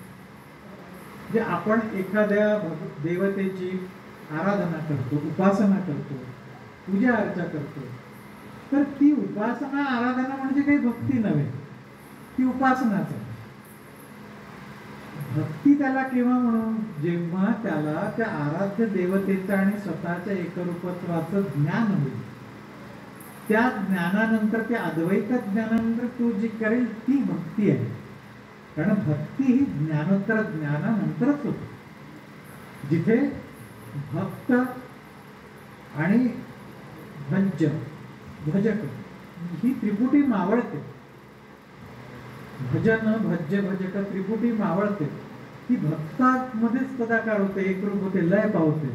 जे आपण एखाद्या देवतेची आराधना करतो, उपासना करतो, पूजा अर्चा करतो, तर ती उपासना आराधना म्हणजे काही भक्ती नव्हे, ती उपासनाच आहे. भक्ती त्याला केव्हा म्हणून, जेव्हा त्याला त्या आराध्य देवतेचं आणि स्वतःच्या एकरूपत्वाचं ज्ञान होईल. त्या ज्ञानानंतर, त्या अद्वैत ज्ञानानंतर तू जी करेल ती भक्ती आहे. कारण भक्ती ही ज्ञानोत्तर ज्ञानानंतरच होते. जिथे भक्त आणि भज्य, भजक ही त्रिपुटी मावळते, भजन भज्य भजक त्रिपुटी मावळते, ती भक्तामध्येच तदाकार होते, एकरूप होते, लय पावते.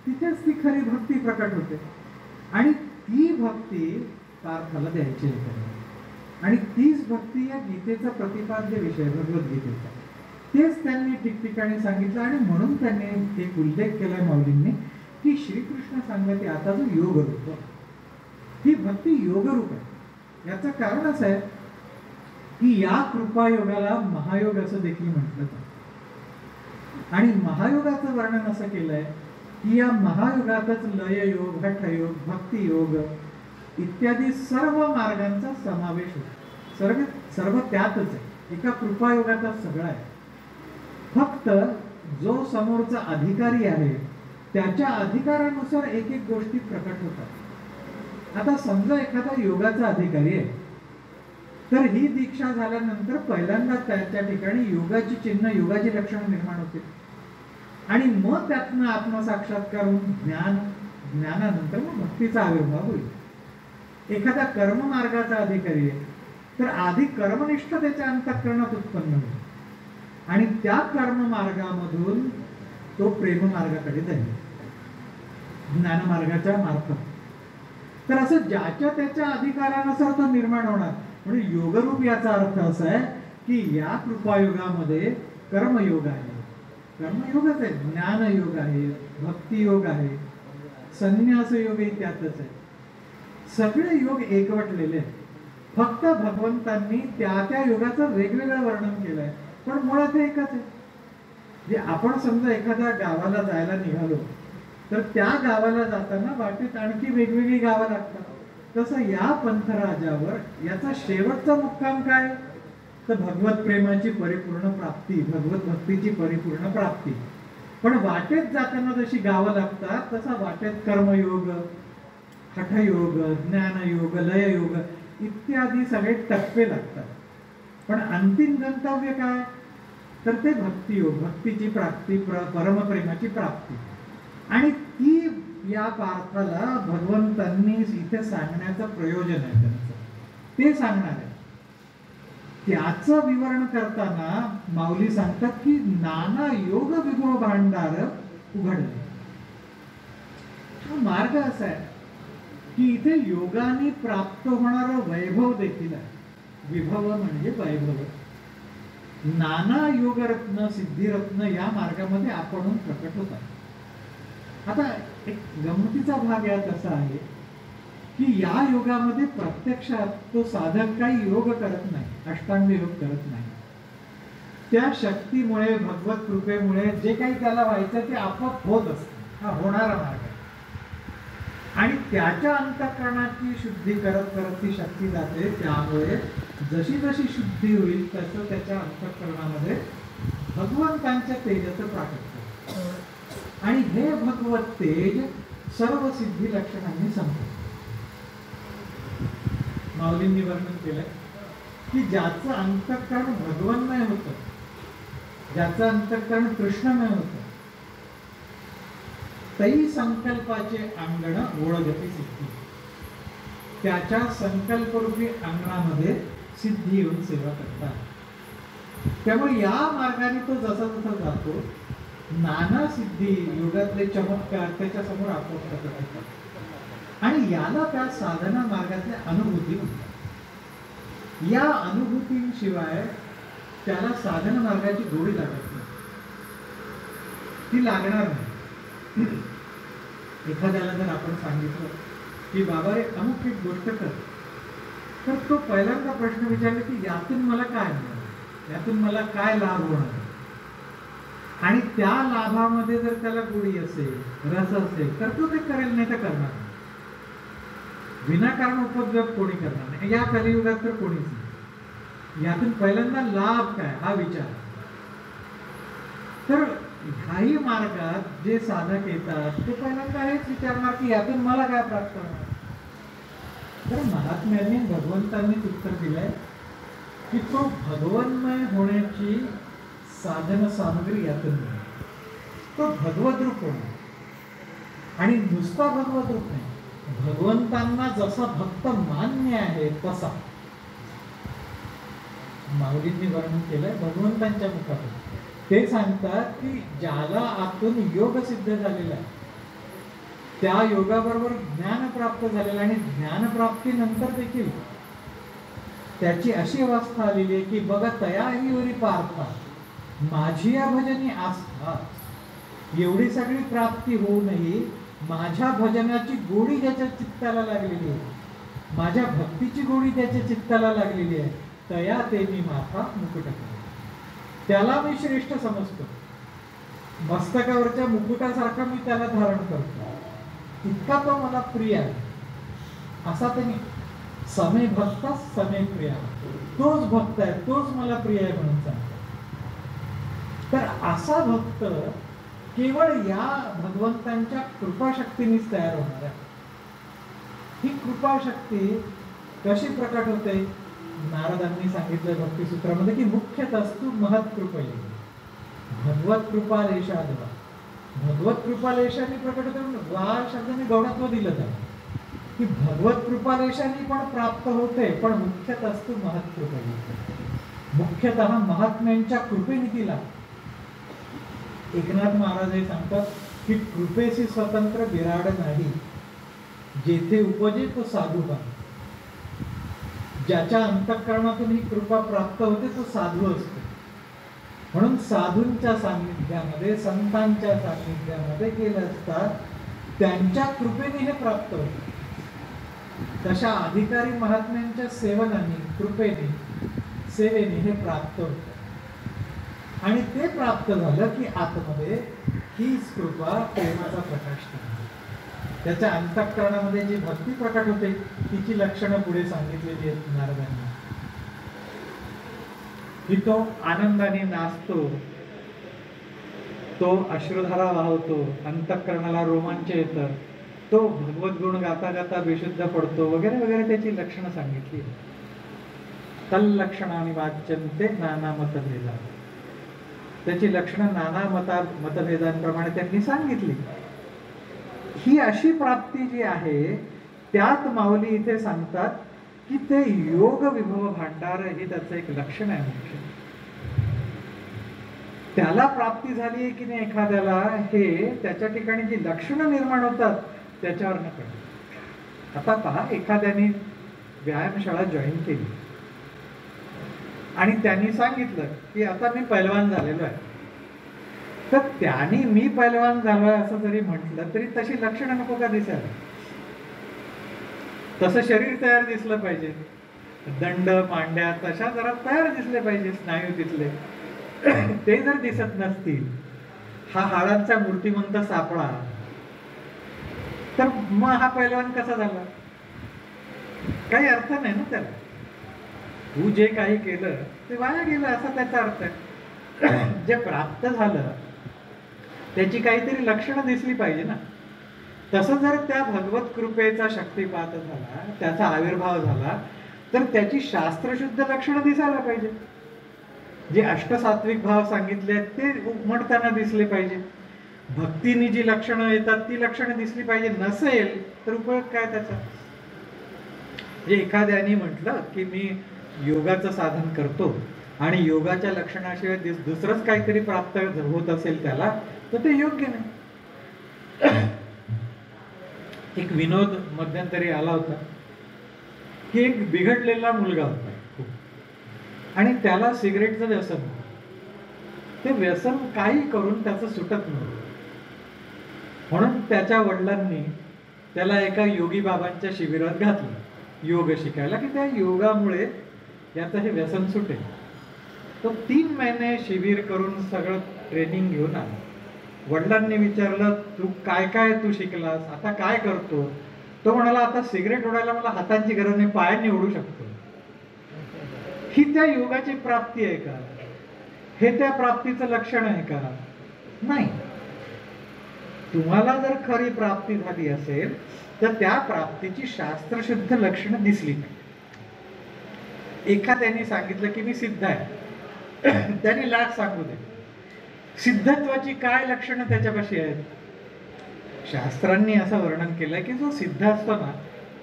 तिथेच ती खरी भक्ती प्रकट होते. आणि ती भक्ती पार्थाला द्यायची आहे. आणि तीच भक्ती या गीतेचा प्रतिपाद्य विषय, भगवद्गीतेचा. तेच त्यांनी ठिकठिकाणी सांगितलं. आणि म्हणून त्यांनी एक उल्लेख केलाय माऊलींनी की श्रीकृष्ण सांगते आता जो योग रूप, ही भक्ती योगरूप आहे. याचं कारण असं आहे की या कृपायोगाला महायोग असं देखील म्हटलं जातं. आणि महायोगाचं वर्णन असं केलंय की या महायुगातच लययोग, हठयोग, भक्तियोग इत्यादी सर्व मार्गांचा समावेश होतो. सर्व त्यातच आहे, एका कृपायोगातच सगळं आहे. फक्त जो समोरचा अधिकारी आहे त्याच्या अधिकारानुसार एक एक गोष्टी प्रकट होतात. आता समजा एखादा योगाचा अधिकारी आहे, तर ही दीक्षा झाल्यानंतर पहिल्यांदा त्याच्या ठिकाणी योगाची चिन्ह, योगाची लक्षणं निर्माण होते. आणि मग त्यातनं आत्मसाक्षात्कार होऊन ज्ञानानंतर मग भक्तीचा आविर्भाव होईल. एखादा कर्ममार्गाचा अधिकारी आहे, तर आधी कर्मनिष्ठ त्याच्या अंतःकरणात उत्पन्न होईल आणि त्या कर्ममार्गामधून तो प्रेममार्गाकडे जाईल, ज्ञानमार्गाच्या मार्फत. तर असं ज्याच्या त्याच्या अधिकारानुसार तो निर्माण होणार. म्हणजे योगरूप याचा अर्थ असा आहे की या कृपायोगामध्ये कर्मयोग आहे, कर्मयोगच आहे, ज्ञानयोग आहे, भक्तियोग आहे, संन्यास योगही त्यातच आहे. सगळे योग एकवटलेले आहेत. फक्त भगवंतांनी त्या त्या योगाचं वेगवेगळं वर्णन केलंय, पण मुळात हे एकच आहे. जे आपण समजा एखाद्या गावाला जायला निघालो तर त्या गावाला जाताना वाटेत आणखी वेगवेगळी गावं लागतात. तसं या पंथराजावर याचा शेवटचा मुक्काम काय, तर भगवत प्रेमाची परिपूर्ण प्राप्ती, भगवत भक्तीची परिपूर्ण प्राप्ती. पण वाटेत जाताना जशी गावं लागतात तसा वाटेत कर्मयोग, हठयोग, ज्ञानयोग, लययोग इत्यादी सगळे टप्पे लागतात. पण अंतिम गंतव्य काय, तर ते भक्तियोग, भक्तीची प्राप्ती, परमप्रेमाची प्राप्ती. आणि ती या पार्थाला भगवंतांनी इथे सांगण्याचं प्रयोजन आहे त्यांचं, ते सांगणार आहे. त्याचं विवरण करताना माऊली सांगतात की नाना योग विभव भांडार उघडले. हा मार्ग असा आहे की इथे योगाने प्राप्त होणारं वैभव देखील आहे. विभव म्हणजे वैभव. नाना योगरत्न, सिद्धिरत्न या मार्गामध्ये आपण प्रकट होतात. आता एक गमतीचा भाग यात असा आहे की या योगामध्ये प्रत्यक्षात तो साधक काही योग करत नाही, अष्टांग योग करत नाही. त्या शक्तीमुळे, भगवत कृपेमुळे जे काही त्याला व्हायचं ते आपोआप होत असतं. हा होणारा मार्ग आहे. आणि त्याच्या अंतःकरणाची शुद्धी करत करत ती शक्ती जाते. त्यामुळे जशी जशी शुद्धी होईल तसं त्याच्या अंतःकरणामध्ये भगवंतांच्या तेजाचं प्राकट्य. आणि हे भगवत तेज सर्व सिद्धी लक्षणांनी संपत. माऊलींनी वर्णन केलंय की ज्याचं अंतःकरण भगवन्मय होतं, ज्याचं अंतःकरण कृष्णमय होतं, तै संकल्पाचे अंगण ओळगती सिद्धी. त्याच्या संकल्परूपी अंगणामध्ये सिद्धी येऊन सेवा करतात. त्यामुळे या मार्गाने तो जसा जसा जातो नाना सिद्धी, योगातले चमत्कार त्याच्या समोर आपोआप प्रकट होतात. आणि याला त्या साधना मार्गातल्या अनुभूती म्हणतात. या अनुभूतींशिवाय त्याला साधना मार्गाची गोडी लागत नाही, ती लागणार नाही. एखाद्याला जर आपण सांगितलं की बाबा रे अमुक एक गोष्ट कर, तर तो पहिल्यांदा प्रश्न विचारला की यातून मला काय मिळणार, यातून मला काय लाभ होणार. आणि त्या लाभामध्ये जर त्याला गोडी असेल, रस असेल तर तो ते करेल, नाही तर करणार नाही. विनाकारण उपद्रव कोणी करणार नाही, या कलियुगात तर कोणीच नाही. यातून पहिल्यांदा लाभ काय हा विचार. तर ह्याही मार्गात जे साधक येतात ते पहिल्यांदा हेच विचारणार की यातून मला काय प्राप्त होणार. तर महात्म्यांनी, भगवंतांनीच उत्तर दिलंय की तो भगवन्मय होण्याची साधन सामग्री यातून मिळेल. तो भगवत रूप होणार. आणि नुसता भगवत रूप नाही, भगवंतांना जसा भक्त मान्य आहे तसा. माऊलींनी वर्णन केलंय भगवंतांच्या मुखातून. ते सांगतात की ज्याला आतून योग सिद्ध झालेला आहे, त्या योगाबरोबर ज्ञान प्राप्त झालेलं, आणि ज्ञानप्राप्तीनंतर देखील त्याची अशी अवस्था आलेली आहे की बघा तयाही वरी पार्था माझी या भजनी आस्था. एवढी सगळी प्राप्ती होऊनही माझ्या भजनाची गोडी ज्याच्या चित्ताला लागलेली आहे, माझ्या भक्तीची गोडी त्याच्या चित्ताला लागलेली आहे, तया ते मी माथा मुकुट केला. त्याला मी श्रेष्ठ समजतो. मस्तकावरच्या मुकुटासारखं मी त्याला धारण करतो, इतका तो मला प्रिय आहे. असा त्यांनी समे भक्ता समे प्रिय, तोच भक्त आहे, तोच मला प्रिय आहे म्हणून सांगतो. तर असा भक्त केवळ या भगवंतांच्या कृपाशक्तीनेच तयार होणार आहे. ही कृपाशक्ती कशी प्रकट होते, नारदांनी सांगितलं भक्तिसूत्रामध्ये की मुख्यतस्तु महत्कृपये भगवत कृपालेशाद्वा. भगवत कृपालेशाने प्रकट होते. वा शब्दाने गौणत्व दिलं जातं की भगवत कृपालेशाने पण प्राप्त होते, पण मुख्यतस्तु महत्कृपये, मुख्यतः महात्म्यांच्या कृपेने तिला. एकनाथ महाराज हे सांगतात की कृपेशी स्वतंत्र विराड नाही, जेथे उपजे तो साधू बा. ज्याच्या अंतःकरणातून ही कृपा प्राप्त होते तो साधू असतो. म्हणून साधूंच्या सान्निध्यामध्ये, संतांच्या सान्निध्यामध्ये गेलं असता त्यांच्या कृपेने हे प्राप्त होतं. तशा अधिकारी महात्म्यांच्या सेवनाने, कृपेने, सेवेने हे प्राप्त होतं. आणि ते प्राप्त झालं की आतमध्ये हीच कृपा प्रेमाचा प्रकाश करते. त्याच्या अंतःकरणामध्ये जी भक्ती प्रकट होते तिची लक्षणं पुढे सांगितलेली आहेत नारदांनी. की तो आनंदाने नाचतो, तो अश्रुधारा वाहवतो, अंतःकरणाला रोमांच येतं, तो भगवत गुण गाता गाता बेशुद्ध पडतो वगैरे वगैरे त्याची लक्षणं सांगितली. तल्लक्षणाने वाच्यन्ते नाना मतभेदा. त्याची लक्षणं नाना मतभेदांप्रमाणे त्यांनी सांगितली. ही अशी प्राप्ती जी आहे त्यात माऊली इथे सांगतात की ते योग विभव भांडार हे त्याचं एक लक्षण आहे. मुख्य त्याला प्राप्ती झाली आहे की नाही एखाद्याला, हे त्याच्या ठिकाणी जी लक्षणं निर्माण होतात त्याच्यावर न कळतं. आता पहा, एखाद्याने व्यायामशाळा जॉईन केली आणि त्यांनी सांगितलं की आता मी पैलवान झालेलो आहे, तर त्यांनी मी पैलवान झालोय असं जरी म्हटलं तरी तशी लक्षणं नको का दिसायला? तसं शरीर तयार दिसलं पाहिजे, दंड मांड्या तशा जरा तयार दिसले पाहिजे, स्नायू तिथले. ते जर दिसत नसतील, हा हाडांचा मूर्तिमंत सापळा, तर मग हा पैलवान कसा झाला? काही अर्थ नाही ना त्याला. तू जे काही केलं ते वाया गेलं असा त्याचा अर्थ आहे. जे प्राप्त झालं त्याची काहीतरी लक्षणं दिसली पाहिजे ना. तसं जर त्या भगवत कृपेचा शक्तिपात झाला, त्याचा आविर्भाव झाला, तर त्याची शास्त्रशुद्ध लक्षणं दिसायला पाहिजे. जे अष्टसात्विक भाव सांगितले आहेत ते उमटताना दिसले पाहिजे. भक्तीने जी लक्षणं येतात ती लक्षणं दिसली पाहिजे. नसेल तर उपयोग काय त्याचा? जे एखाद्याने म्हटलं की मी योगाचं साधन करतो आणि योगाच्या लक्षणाशिवाय दुसरंच काहीतरी प्राप्त होत असेल त्याला, तर ते योग्य नाही. एक विनोद मध्यंतरी आला होता की एक बिघडलेला मुलगा होता आणि त्याला सिगरेटचं व्यसन. ते व्यसन काही करून त्याचं सुटत नव्हतं. म्हणून त्याच्या वडिलांनी त्याला एका योगी बाबांच्या शिबिरात घातलं योग शिकायला, की त्या योगामुळे याचं हे व्यसन सुटेल. तो 3 महिने शिबिर करून सगळं ट्रेनिंग घेऊन आला. वडिलांनी विचारलं, तू काय काय तू शिकलास, आता काय करतो? तो म्हणाला, आता सिगरेट ओढायला मला हातांची गरज नाही, पायांनी ओढू शकतो. ही त्या योगाची प्राप्ती आहे का? हे त्या प्राप्तीचं लक्षण आहे का? नाही. तुम्हाला जर खरी प्राप्ती झाली असेल तर त्या प्राप्तीची शास्त्रशुद्ध लक्षणं दिसली नाही. एखाद्याने सांगितलं की मी सिद्ध आहे, त्याने लाख सांगू दे, सिद्धत्वाची काय लक्षणं त्याच्यापाशी आहेत? शास्त्रांनी असं वर्णन केलंय की जो सिद्ध असतो ना,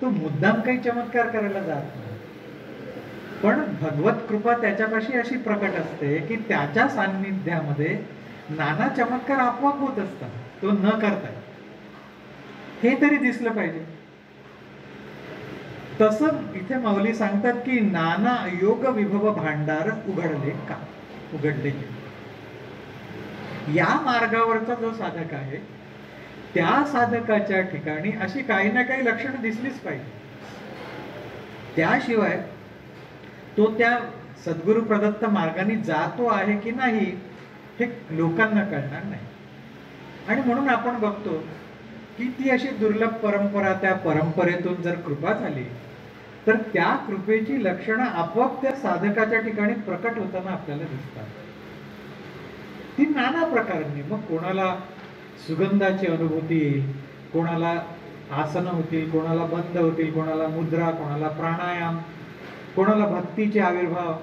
तो मुद्दाम काही चमत्कार करायला जात नाही. पण भगवत कृपा त्याच्यापाशी अशी प्रकट असते की त्याच्या सान्निध्यामध्ये नाना चमत्कार आपोआप होत असतात, तो न करता. हे तरी दिसलं पाहिजे. तसं इथे माऊली सांगतात की नाना योग विभव भांडार उघडले का? उघडले. या मार्गावरचा जो साधक आहे त्या साधकाच्या ठिकाणी अशी काही ना काही लक्षणं दिसलीच पाहिजे. त्याशिवाय तो त्या सद्गुरु प्रदत्त मार्गाने जातो आहे की नाही हे लोकांना कळणार नाही. आणि म्हणून आपण बघतो की ती अशी दुर्लभ परंपरा, त्या परंपरेतून जर कृपा झाली तर त्या कृपेची लक्षणं आपोआप त्या साधकाच्या ठिकाणी प्रकट होताना आपल्याला दिसतात. ती नाना प्रकारांनी. मग कोणाला सुगंधाची अनुभूती येईल, कोणाला आसनं होतील, कोणाला बंद होतील, कोणाला मुद्रा, कोणाला प्राणायाम, कोणाला भक्तीचे आविर्भाव.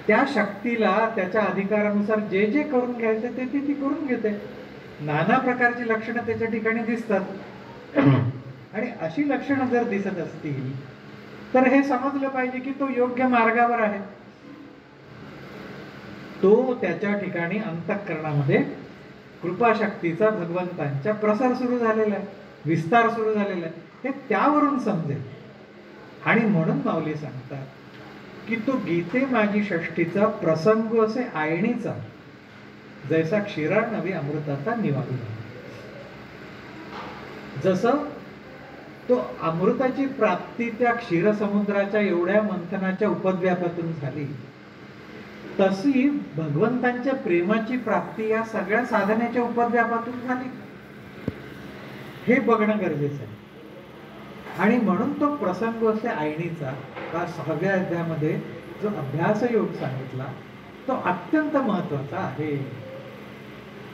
त्या शक्तीला त्याच्या अधिकारानुसार जे जे करून घ्यायचे ते ती करून घेते. नाना प्रकारची लक्षणं त्याच्या ठिकाणी दिसतात. आणि अशी लक्षणं जर दिसत असतील तर हे समजलं पाहिजे की तो योग्य मार्गावर आहे. तो त्याच्या ठिकाणी अंतःकरणामध्ये कृपाशक्तीचा, भगवंतांच्या प्रसार सुरू झालेला आहे, विस्तार सुरू झालेला आहे. हे त्यावरून समजेल. आणि म्हणून माऊली सांगतात की तो गीते माझी षष्टीचा प्रसंग असे आयणीचा, जैसा क्षीरा नवी अमृताचा निवाडू. जसं तो अमृताची प्राप्ती त्या क्षीरसमुद्राच्या एवढ्या मंथनाच्या उपद्व्यापातून झाली, तशी भगवंतांच्या प्रेमाची प्राप्ती या सगळ्या साधनेच्या उपद्व्यापातून झाली. हे बघणं गरजेचं आहे. आणि म्हणून तो प्रसंग असे आयणीचा हा 6व्या अध्यायामध्ये जो अभ्यास योग सांगितला तो अत्यंत महत्वाचा आहे.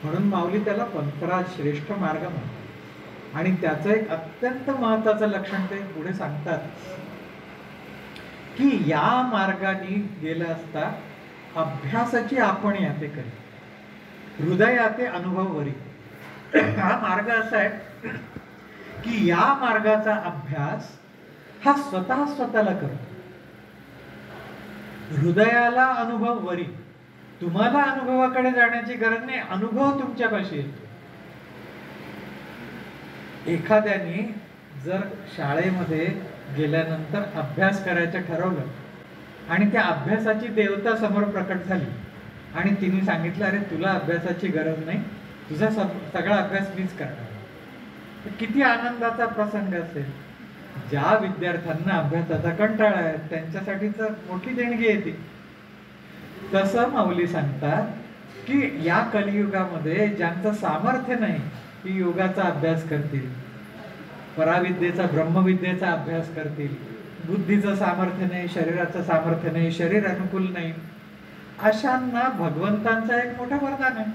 म्हणून माऊली त्याला पंथराज श्रेष्ठ मार्ग म्हणतात. आणि त्याचं एक अत्यंत महत्वाचं लक्षण ते पुढे सांगतात की या मार्गाने गेलं असता अभ्यासाची आपण याते करी, हृदयाते अनुभववरी. हा मार्ग असा आहे की या मार्गाचा अभ्यास हा स्वतःला करतो. हृदयाला अनुभव वरी, तुम्हाला अनुभवाकडे जाण्याची गरज नाही, अनुभव तुमच्यापाशी येतो. एखाद्याने जर शाळेमध्ये गेल्यानंतर अभ्यास करायचं ठरवलं आणि त्या अभ्यासाची देवता समोर प्रकट झाली आणि तिने सांगितलं अरे तुला अभ्यासाची गरज नाही, तुझा सगळा अभ्यास मीच करणार, तर किती आनंदाचा प्रसंग असेल. ज्या विद्यार्थ्यांना अभ्यासाचा कंटाळा आहे त्यांच्यासाठी तर मोठी देणगी येते. तसं माऊली सांगतात की या कलियुगामध्ये ज्यांचं सामर्थ्य नाही की योगाचा अभ्यास करतील, पराविद्येचा ब्रह्मविद्येचा अभ्यास करतील, बुद्धीचं सामर्थ्य नाही, शरीराचं सामर्थ्य नाही, शरीर अनुकूल नाही, अशांना भगवंतांचा एक मोठा वरदान आहे.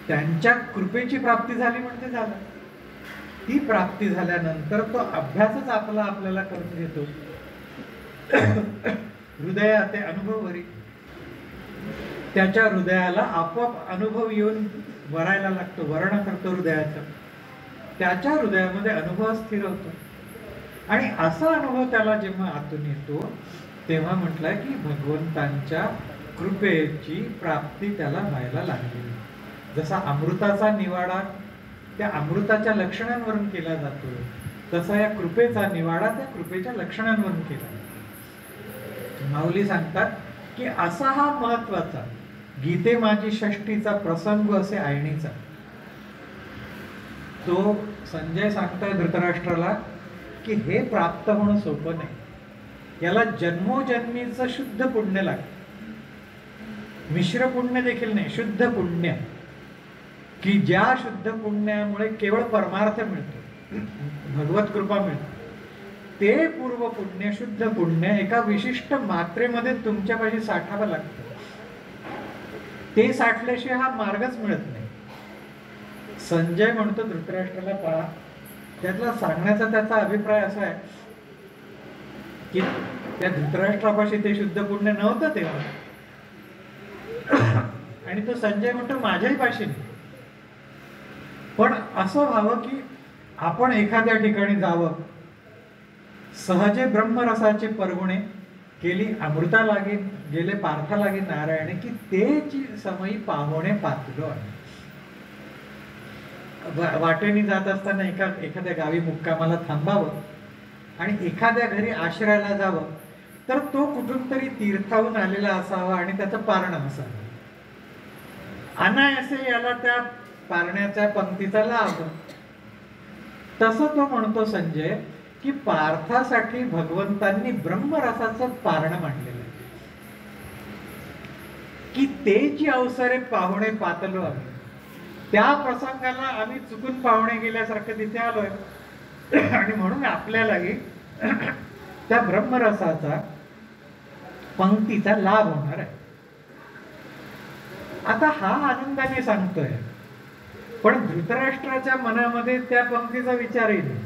त्यांच्या कृपेची प्राप्ती झाली म्हणजे झालं. ती प्राप्ती झाल्यानंतर तो अभ्यासच आपल्याला करून घेतो. हृदयाते अनुभववरी, त्याच्या हृदयाला आपोआप अनुभव येऊन वरायला लागतो, वर्ण करतो हृदयाचं. त्याच्या हृदयामध्ये अनुभव स्थिर होतो. आणि असा अनुभव त्याला जेव्हा आतून येतो तेव्हा म्हटलंय की भगवंतांच्या कृपेची प्राप्ती त्याला व्हायला लागली. जसा अमृताचा निवाडा त्या अमृताच्या लक्षणांवरून केला जातो, तसा या कृपेचा निवाडा त्या कृपेच्या लक्षणांवरून केला. माऊली सांगतात की असा हा महत्वाचा गीते माझी षष्टीचा प्रसंग असे आयणीचा. तो संजय सांगतोय धृतराष्ट्राला की हे प्राप्त होणं सोपं नाही, याला जन्मोजन्मीचं शुद्ध पुण्य लागतं. मिश्र पुण्य देखील नाही, शुद्ध पुण्य, की ज्या शुद्ध पुण्यामुळे केवळ परमार्थ मिळतो, भगवत कृपा मिळते. ते पूर्व पुण्य, शुद्ध पुण्य एका विशिष्ट मात्रेमध्ये तुमच्यापाशी साठावं लागतं. ते साठल्याशिवाय हा मार्गच मिळत नाही. संजय म्हणतो धृतराष्ट्राला पहा, त्यातला सांगण्याचा त्याचा अभिप्राय असा आहे की त्या धृतराष्ट्रापाशी ते शुद्ध पुण्य नव्हतं तेव्हा, आणि तो संजय म्हणतो माझ्याही पाशी नाही. पण असं व्हावं की आपण एखाद्या ठिकाणी जावं, सहजे ब्रह्मरसाचे परगुणे केली अमृता लागे, गेले पार्था लागे नारायण, की तेची समयी पाहुणे पातलो. वाटेने जात असताना एखाद्या गावी मुक्कामाला थांबावं आणि एखाद्या घरी आश्रयाला जावं, तर तो कुठून तरी तीर्थाहून आलेला असावा आणि त्याचं पारण असावं. अनायासे याला त्या पारण्याच्या पंक्तीचा लाभ. तसं तो म्हणतो संजय की पार्थासाठी भगवंतांनी ब्रह्मरसाचं पारण मांडलेलं आहे, की तेची अवसरे पाहुणे पातलो आम्ही. त्या प्रसंगाला आम्ही चुकून पाहुणे गेल्यासारखं तिथे आलोय, आणि म्हणून आपल्यालाही त्या ब्रह्मरसाचा पंक्तीचा लाभ होणार आहे. आता हा आनंदाने सांगतोय, पण धृतराष्ट्राच्या मनामध्ये त्या पंक्तीचा विचारही नाही.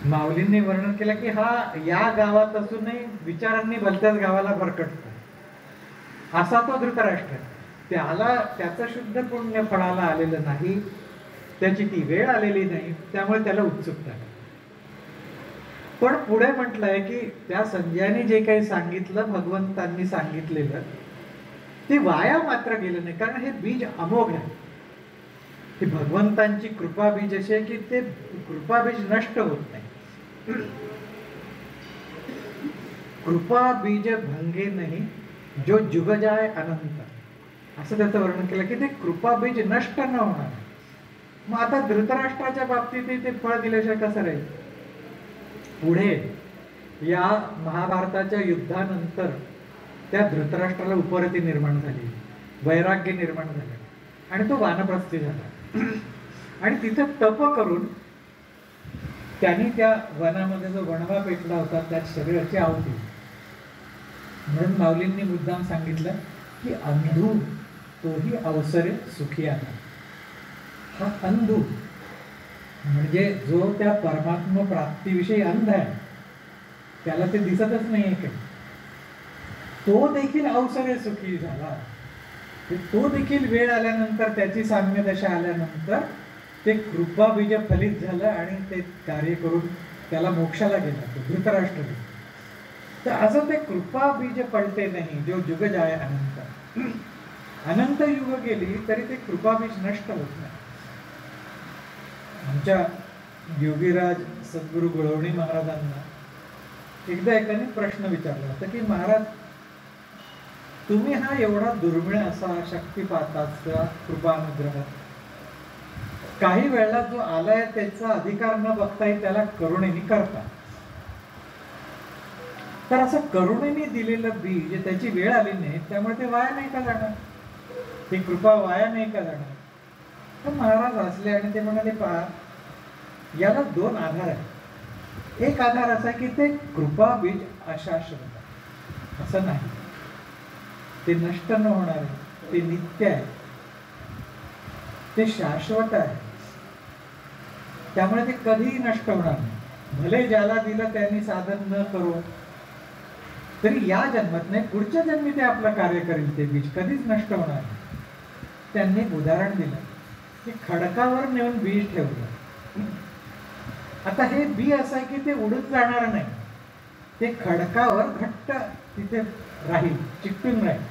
माऊलींनी वर्णन केलं की हा या गावात असूनही विचारांनी भलत्याच गावाला भरकटतो, असा तो धृतराष्ट्र. त्याला त्याचं शुद्ध पुण्य फळाला आलेलं नाही, त्याची ती वेळ आलेली नाही, त्यामुळे त्याला उत्सुकता आहे. पण पुढे म्हटलंय की त्या संजयाने जे काही सांगितलं, भगवंतांनी सांगितलेलं ते वाया मात्र गेलं नाही, कारण हे बीज अमोघ आहे. ही भगवंतांची कृपा बीज अशी आहे की ते कृपा बीज नष्ट होत नाही. कृपा बीज भंगे नाही जो जुग जाय अनंत, असं त्याचं वर्णन केलं की ते कृपा बीज नष्ट न होणार. मग आता धृतराष्ट्राच्या बाबतीत ते फळ दिल्याशिवाय कसं राहील. पुढे या महाभारताच्या युद्धानंतर त्या धृतराष्ट्राला उपरती निर्माण झाली, वैराग्य निर्माण झालं आणि तो वानप्रस्थी झाला. आणि तिथं तप करून त्यांनी त्या वनामध्ये जो वणवा पेटला होता त्यात शरीराची आहुती. म्हणून माऊलींनी मुद्दाम सांगितलं की अंधू तोही अवसरे सुखी आला. हा अंधू म्हणजे जो त्या परमात्मा प्राप्तीविषयी अंध आहे, त्याला ते दिसतच नाहीये काही, तो देखील अवसरे सुखी झाला. तो देखील वेळ आल्यानंतर, त्याची साम्य दशा आल्यानंतर ते कृपा बीज फलित झालं आणि ते कार्य करून त्याला मोक्षाला गेला, तो धृतराष्ट्र. तर असं ते कृपा बीज पडते नाही जो जुग जाय अनंत. अनंत युग गेली तरी ते कृपा बीज नष्ट होत नाही. आमच्या योगीराज सद्गुरू गुळवणी महाराजांना एकदा एकाने प्रश्न विचारला होता की महाराज, तुम्ही हा एवढा दुर्मिळ असा शक्तिपाताचा कृपानुग्रह काही वेळेला जो आलाय त्याचा अधिकार न बघताही त्याला करुणेने करता, तर असं करुणेने दिलेलं बीज त्याची वेळ आली नाही त्यामुळे ते वाया नाही का जाणार, ती कृपा वाया नाही का जाणार. तर महाराज असले आणि ते म्हणाले, पहा याला दोन आधार आहेत. एक आधार असा की ते कृपा बीज अशाश्वत, असं नाही, ते नष्ट न होणार आहे, ते नित्य आहे, ते शाश्वत आहे, त्यामुळे ते कधीही नष्ट होणार नाही. भले ज्याला दिलं त्यांनी साधन न करो तरी या जन्मात नाही, पुढच्या जन्मी ते आपलं कार्य करेल, ते बीज कधीच नष्ट होणार नाही. त्यांनी उदाहरण दिलं की खडकावर नेऊन बीज ठेवलं. आता हे बी असं आहे की ते उडून जाणार नाही, ते खडकावर घट्ट तिथे राहील, चिकटून राहील.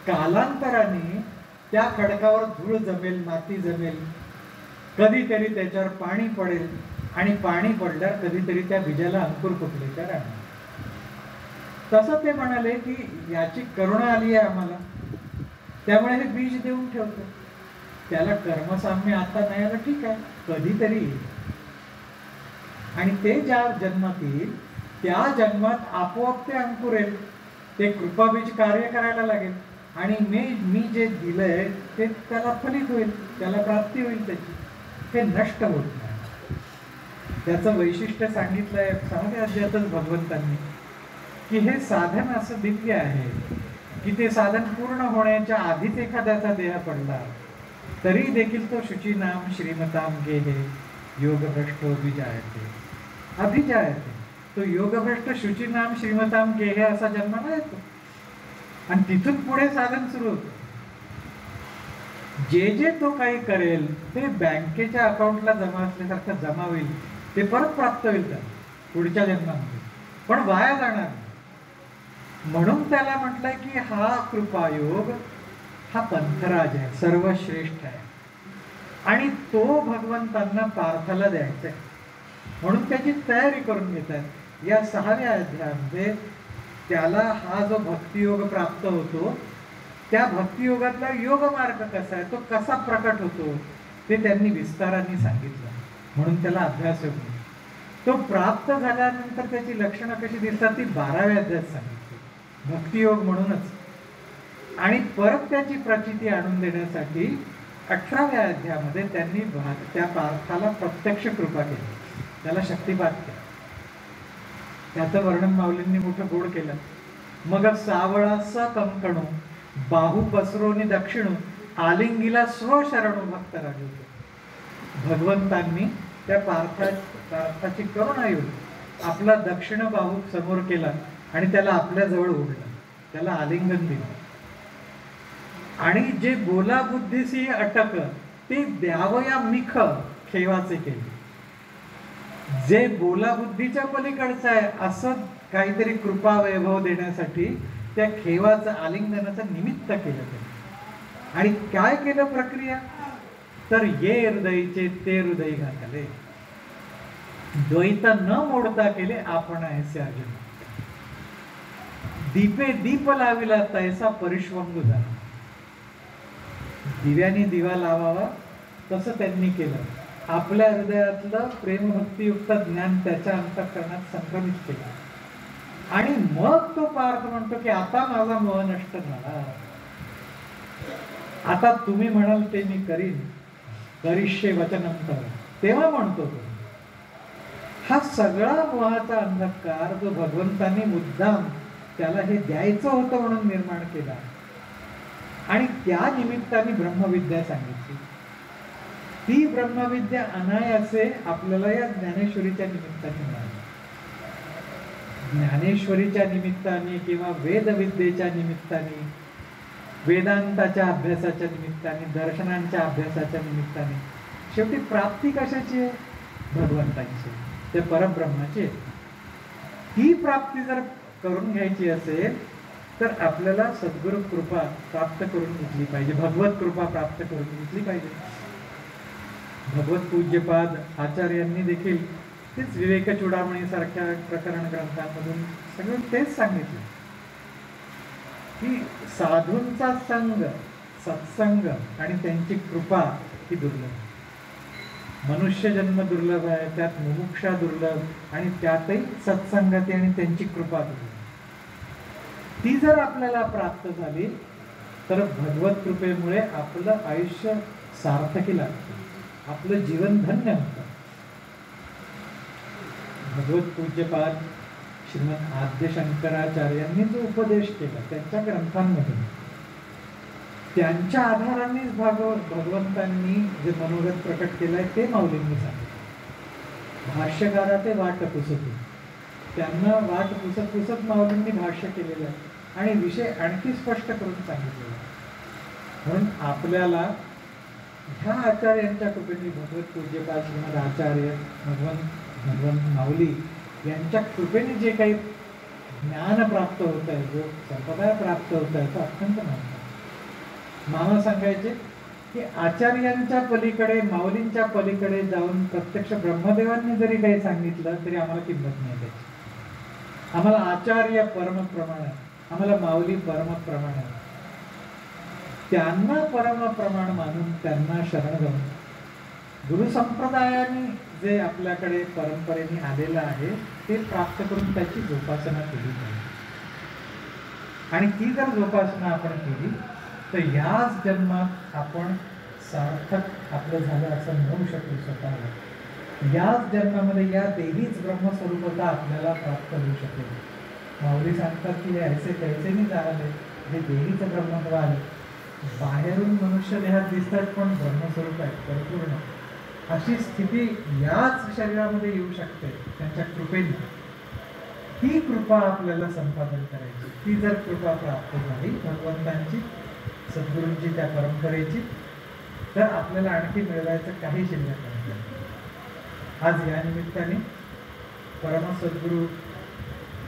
कालांतराने त्या खडकावर धूळ जमेल, माती जमेल, कधीतरी त्याच्यावर पाणी पडेल आणि पाणी पडल्यावर कधीतरी त्या बीजाला अंकुर फुटले तर राहणार. तसं ते म्हणाले की याची करुणा आली आहे आम्हाला, त्यामुळे हे बीज देऊन ठेवतो. त्याला कर्मसाम्य आता नाही आलं, ठीक आहे, कधीतरी येईल. आणि ते ज्या जन्मात येईल त्या जन्मात आपोआप ते अंकुरेल, ते कृपाबीज कार्य करायला लागेल आणि मी जे दिलंय ते त्याला फलित होईल, त्याला प्राप्ती होईल त्याची, ते नष्ट होत नाही. त्याचं वैशिष्ट्य सांगितलंय 6व्या अध्यायातच भगवंतांनी की हे साधन असं दिव्य आहे की ते साधन पूर्ण होण्याच्या आधीच एखाद्याचा देह पडला तरी देखील तो शुचीनाम श्रीमताम गेहे योगभ्रष्ट अभिजायते. अभिजायते तो योगभ्रष्ट शुचीनाम श्रीमताम गेहे असा जन्माला येतो आणि तिथून पुढे साधन सुरू होतं. जे जे तो काही करेल ते बँकेच्या अकाउंटला जमा असल्यासारखं जमा होईल, ते परत प्राप्त होईल त्याला पुढच्या जन्मामध्ये, पण वाया जाणार. म्हणून त्याला म्हटलंय की हा कृपायोग हा पंथराज आहे, सर्वश्रेष्ठ आहे आणि तो भगवंतांना पार्थाला द्यायचा आहे. म्हणून त्याची तयारी करून घेत आहेत. या 6व्या अध्यायामध्ये त्याला हा जो भक्तियोग प्राप्त होतो त्या भक्तियोगातला योग मार्ग कसा आहे, तो कसा प्रकट होतो ते त्यांनी विस्ताराने सांगितलं. म्हणून त्याला अभ्यास योग. तो प्राप्त झाल्यानंतर त्याची लक्षणं कशी दिसतात ती 12व्या अध्यायात सांगितली, भक्तियोग म्हणूनच. आणि परत त्याची प्रचिती आणून देण्यासाठी 18व्या अध्यायामध्ये त्यांनी त्या पार्थाला प्रत्यक्ष कृपा केली, त्याला शक्तिपात केला. त्याचं वर्णन माऊलींनी मोठं गोड केलं. मग सावळा स कंकणो बाहू पसरोनी दक्षिणू आलिंगीला स्वशरणो भक्त राजू. भगवंतांनी त्या पार्थाची करुणा येऊन आपला दक्षिण बाहू समोर केला आणि त्याला आपल्या जवळ ओढलं, त्याला आलिंगन दिलं. आणि जे बोला बुद्धीसी अटक ते द्यावया मिख खेवाचे केले. जे बोला बुद्धीच्या पलीकडचं आहे असं काहीतरी कृपा वैभव देण्यासाठी त्या खेवाचं आलिंगनाचं निमित्त केलं त्याने. आणि काय केलं प्रक्रिया, तर ये हृदयचे ते हृदय घातले, द्वैत न मोडता केले आपण ऐसे अर्जुन. दीपे दीप लाविला तैसा परिश्वंग झाला. दिव्याने दिवा लावावा तसं त्यांनी केलं. आपल्या हृदयातलं प्रेमभक्तियुक्त ज्ञान त्याच्या अंतःकरणात संक्रमित केलं आणि मग तो पार्थ म्हणतो की आता माझा मोह नष्ट झाला, आता तुम्ही म्हणाल ते मी करीन, करिष्ये वचनंतर. तेव्हा म्हणतो तो. हा सगळा मोहाचा अंधकार जो भगवंतांनी मुद्दाम त्याला हे द्यायचं होतं म्हणून निर्माण केला आणि त्या निमित्ताने ब्रह्मविद्या सांगितली. ती ब्रह्मविद्या अनायासे आपल्याला या ज्ञानेश्वरीच्या निमित्ताने मिळाली. ज्ञानेश्वरीच्या निमित्ताने किंवा वेदविद्येच्या निमित्ताने, वेदांताच्या अभ्यासाच्या निमित्ताने, दर्शनांच्या अभ्यासाच्या निमित्ताने शेवटी प्राप्ती कशाची आहे? भगवंताची, ते परब्रह्माची. ही प्राप्ती जर करून घ्यायची असेल तर आपल्याला सद्गुरु कृपा प्राप्त करून घेतली पाहिजे, भगवत कृपा प्राप्त करून घेतली पाहिजे. भगवत पूज्यपाद आचार्यांनी देखील तेच विवेक चूडामणी सारख्या प्रकरण ग्रंथांमधून सगळं तेच सांगितलं की साधूंचा संग, सत्संग आणि त्यांची कृपा ही दुर्लभ. मनुष्य जन्म दुर्लभ आहे, त्यात मुमुक्षा दुर्लभ आणि त्यातही सत्संगती आणि त्यांची कृपा दुर्लभ. ती जर आपल्याला प्राप्त झाली तर भगवत कृपेमुळे आपलं आयुष्य सार्थकी लागतं, आपलं जीवन धन्य होतं. भगवत पूज्यपाद श्रीमद आद्य शंकराचार्यांनी जो उपदेश केला त्यांच्या ग्रंथांमधून, त्यांच्या आधारानेच भगवंतांनी जे मनोगत प्रकट केलंय ते माऊलींनी सांगितलं. भाष्यकारा ते वाट पुसत, त्यांना वाट पुसत पुसत माऊलींनी भाष्य केलेलं आहे आणि विषय आणखी स्पष्ट करून सांगितलेला आहे. म्हणून आपल्याला ह्या आचार्यांच्या कृपेने, भगवत पूज्यपाद श्रीमद आचार्य भगवंत माऊली यांच्या कृपेने जे काही ज्ञान प्राप्त होत आहे, जो संप्रदाय प्राप्त होत आहे, तो अत्यंत महत्त्वाचा. मामा सांगायचे की आचार्यांच्या पलीकडे, माऊलींच्या पलीकडे जाऊन प्रत्यक्ष ब्रह्मदेवांनी जरी काही सांगितलं तरी आम्हाला किंमत नाही त्याची. आम्हाला आचार्य परमप्रमाण आहे, आम्हाला माऊली परमप्रमाण आहे. त्यांना परमप्रमाण मानून त्यांना शरण जाऊन गुरुसंप्रदायाने जे आपल्याकडे परंपरेने आलेलं आहे ते प्राप्त करून त्याची जोपासना केली पाहिजे. आणि ती जर जोपासना आपण केली तर याच जन्मात आपण सार्थक आपलं झालं असं म्हणू शकू स्वतःला. याच जन्मामध्ये या देवीच ब्रह्मस्वरूपता आपल्याला प्राप्त होऊ शकेल. माऊली सांगतात की हे ऐसे कैसे नाही झाले, हे देवीचं ब्रह्मद्वार बाहेरून मनुष्य देहात दिसतात पण ब्रह्मस्वरूप आहे परिपूर्ण. अशी स्थिती याच शरीरामध्ये येऊ शकते त्यांच्या कृपेने. ही कृपा आपल्याला संपादन करायची. ती जर कृपा प्राप्त झाली भगवंतांची, सद्गुरूंची, त्या परंपरेची, तर आपल्याला आणखी मिळवायचं काही शिल्लक नाही. आज या निमित्ताने परमसद्गुरू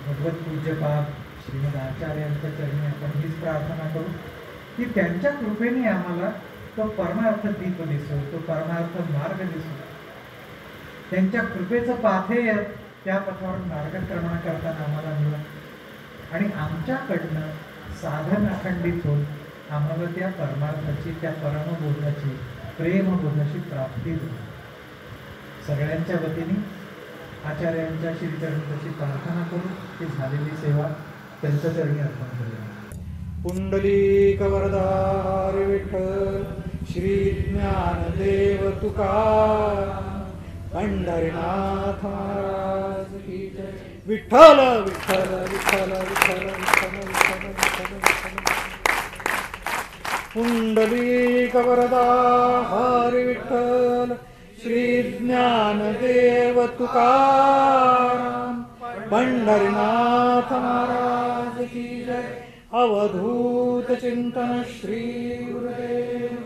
भगवत पूज्यपाद श्रीमद आचार्यांच्या चरणी आपण हीच प्रार्थना करू की त्यांच्या कृपेने आम्हाला तो परमार्थ दीप दिसो, तो परमार्थ मार्ग दिसो. त्यांच्या कृपेचं पाथेय त्या पथावर मार्गक्रमण करताना आम्हाला मिळत आणि आमच्याकडनं साधन अखंडित होऊन आम्हाला त्या परमार्थाची, त्या परमबोधाची, प्रेमबोधाची प्राप्ती होईल. सगळ्यांच्या वतीने आचार्यांच्या श्रीचरणी तशी प्रार्थना करू की झालेली सेवा त्यांच्या चरणी अर्पण करूया. पुंडलीक वरदा हरी विठ्ठल, श्री ज्ञानदेव तुकाराम, पंढरीनाथ महाराज की जय. विठ्ठल विठ्ठल विठ्ठल विठ्ठल विठ्ठल विठ्ठल विठ्ठल विठ्ठल. पुंडलीक वरदा हरी विठ्ठल, श्री ज्ञानदेव तुकाराम, पंढरीनाथ महाराज की जय. अवधूत चिंतन श्री गुरुदेव.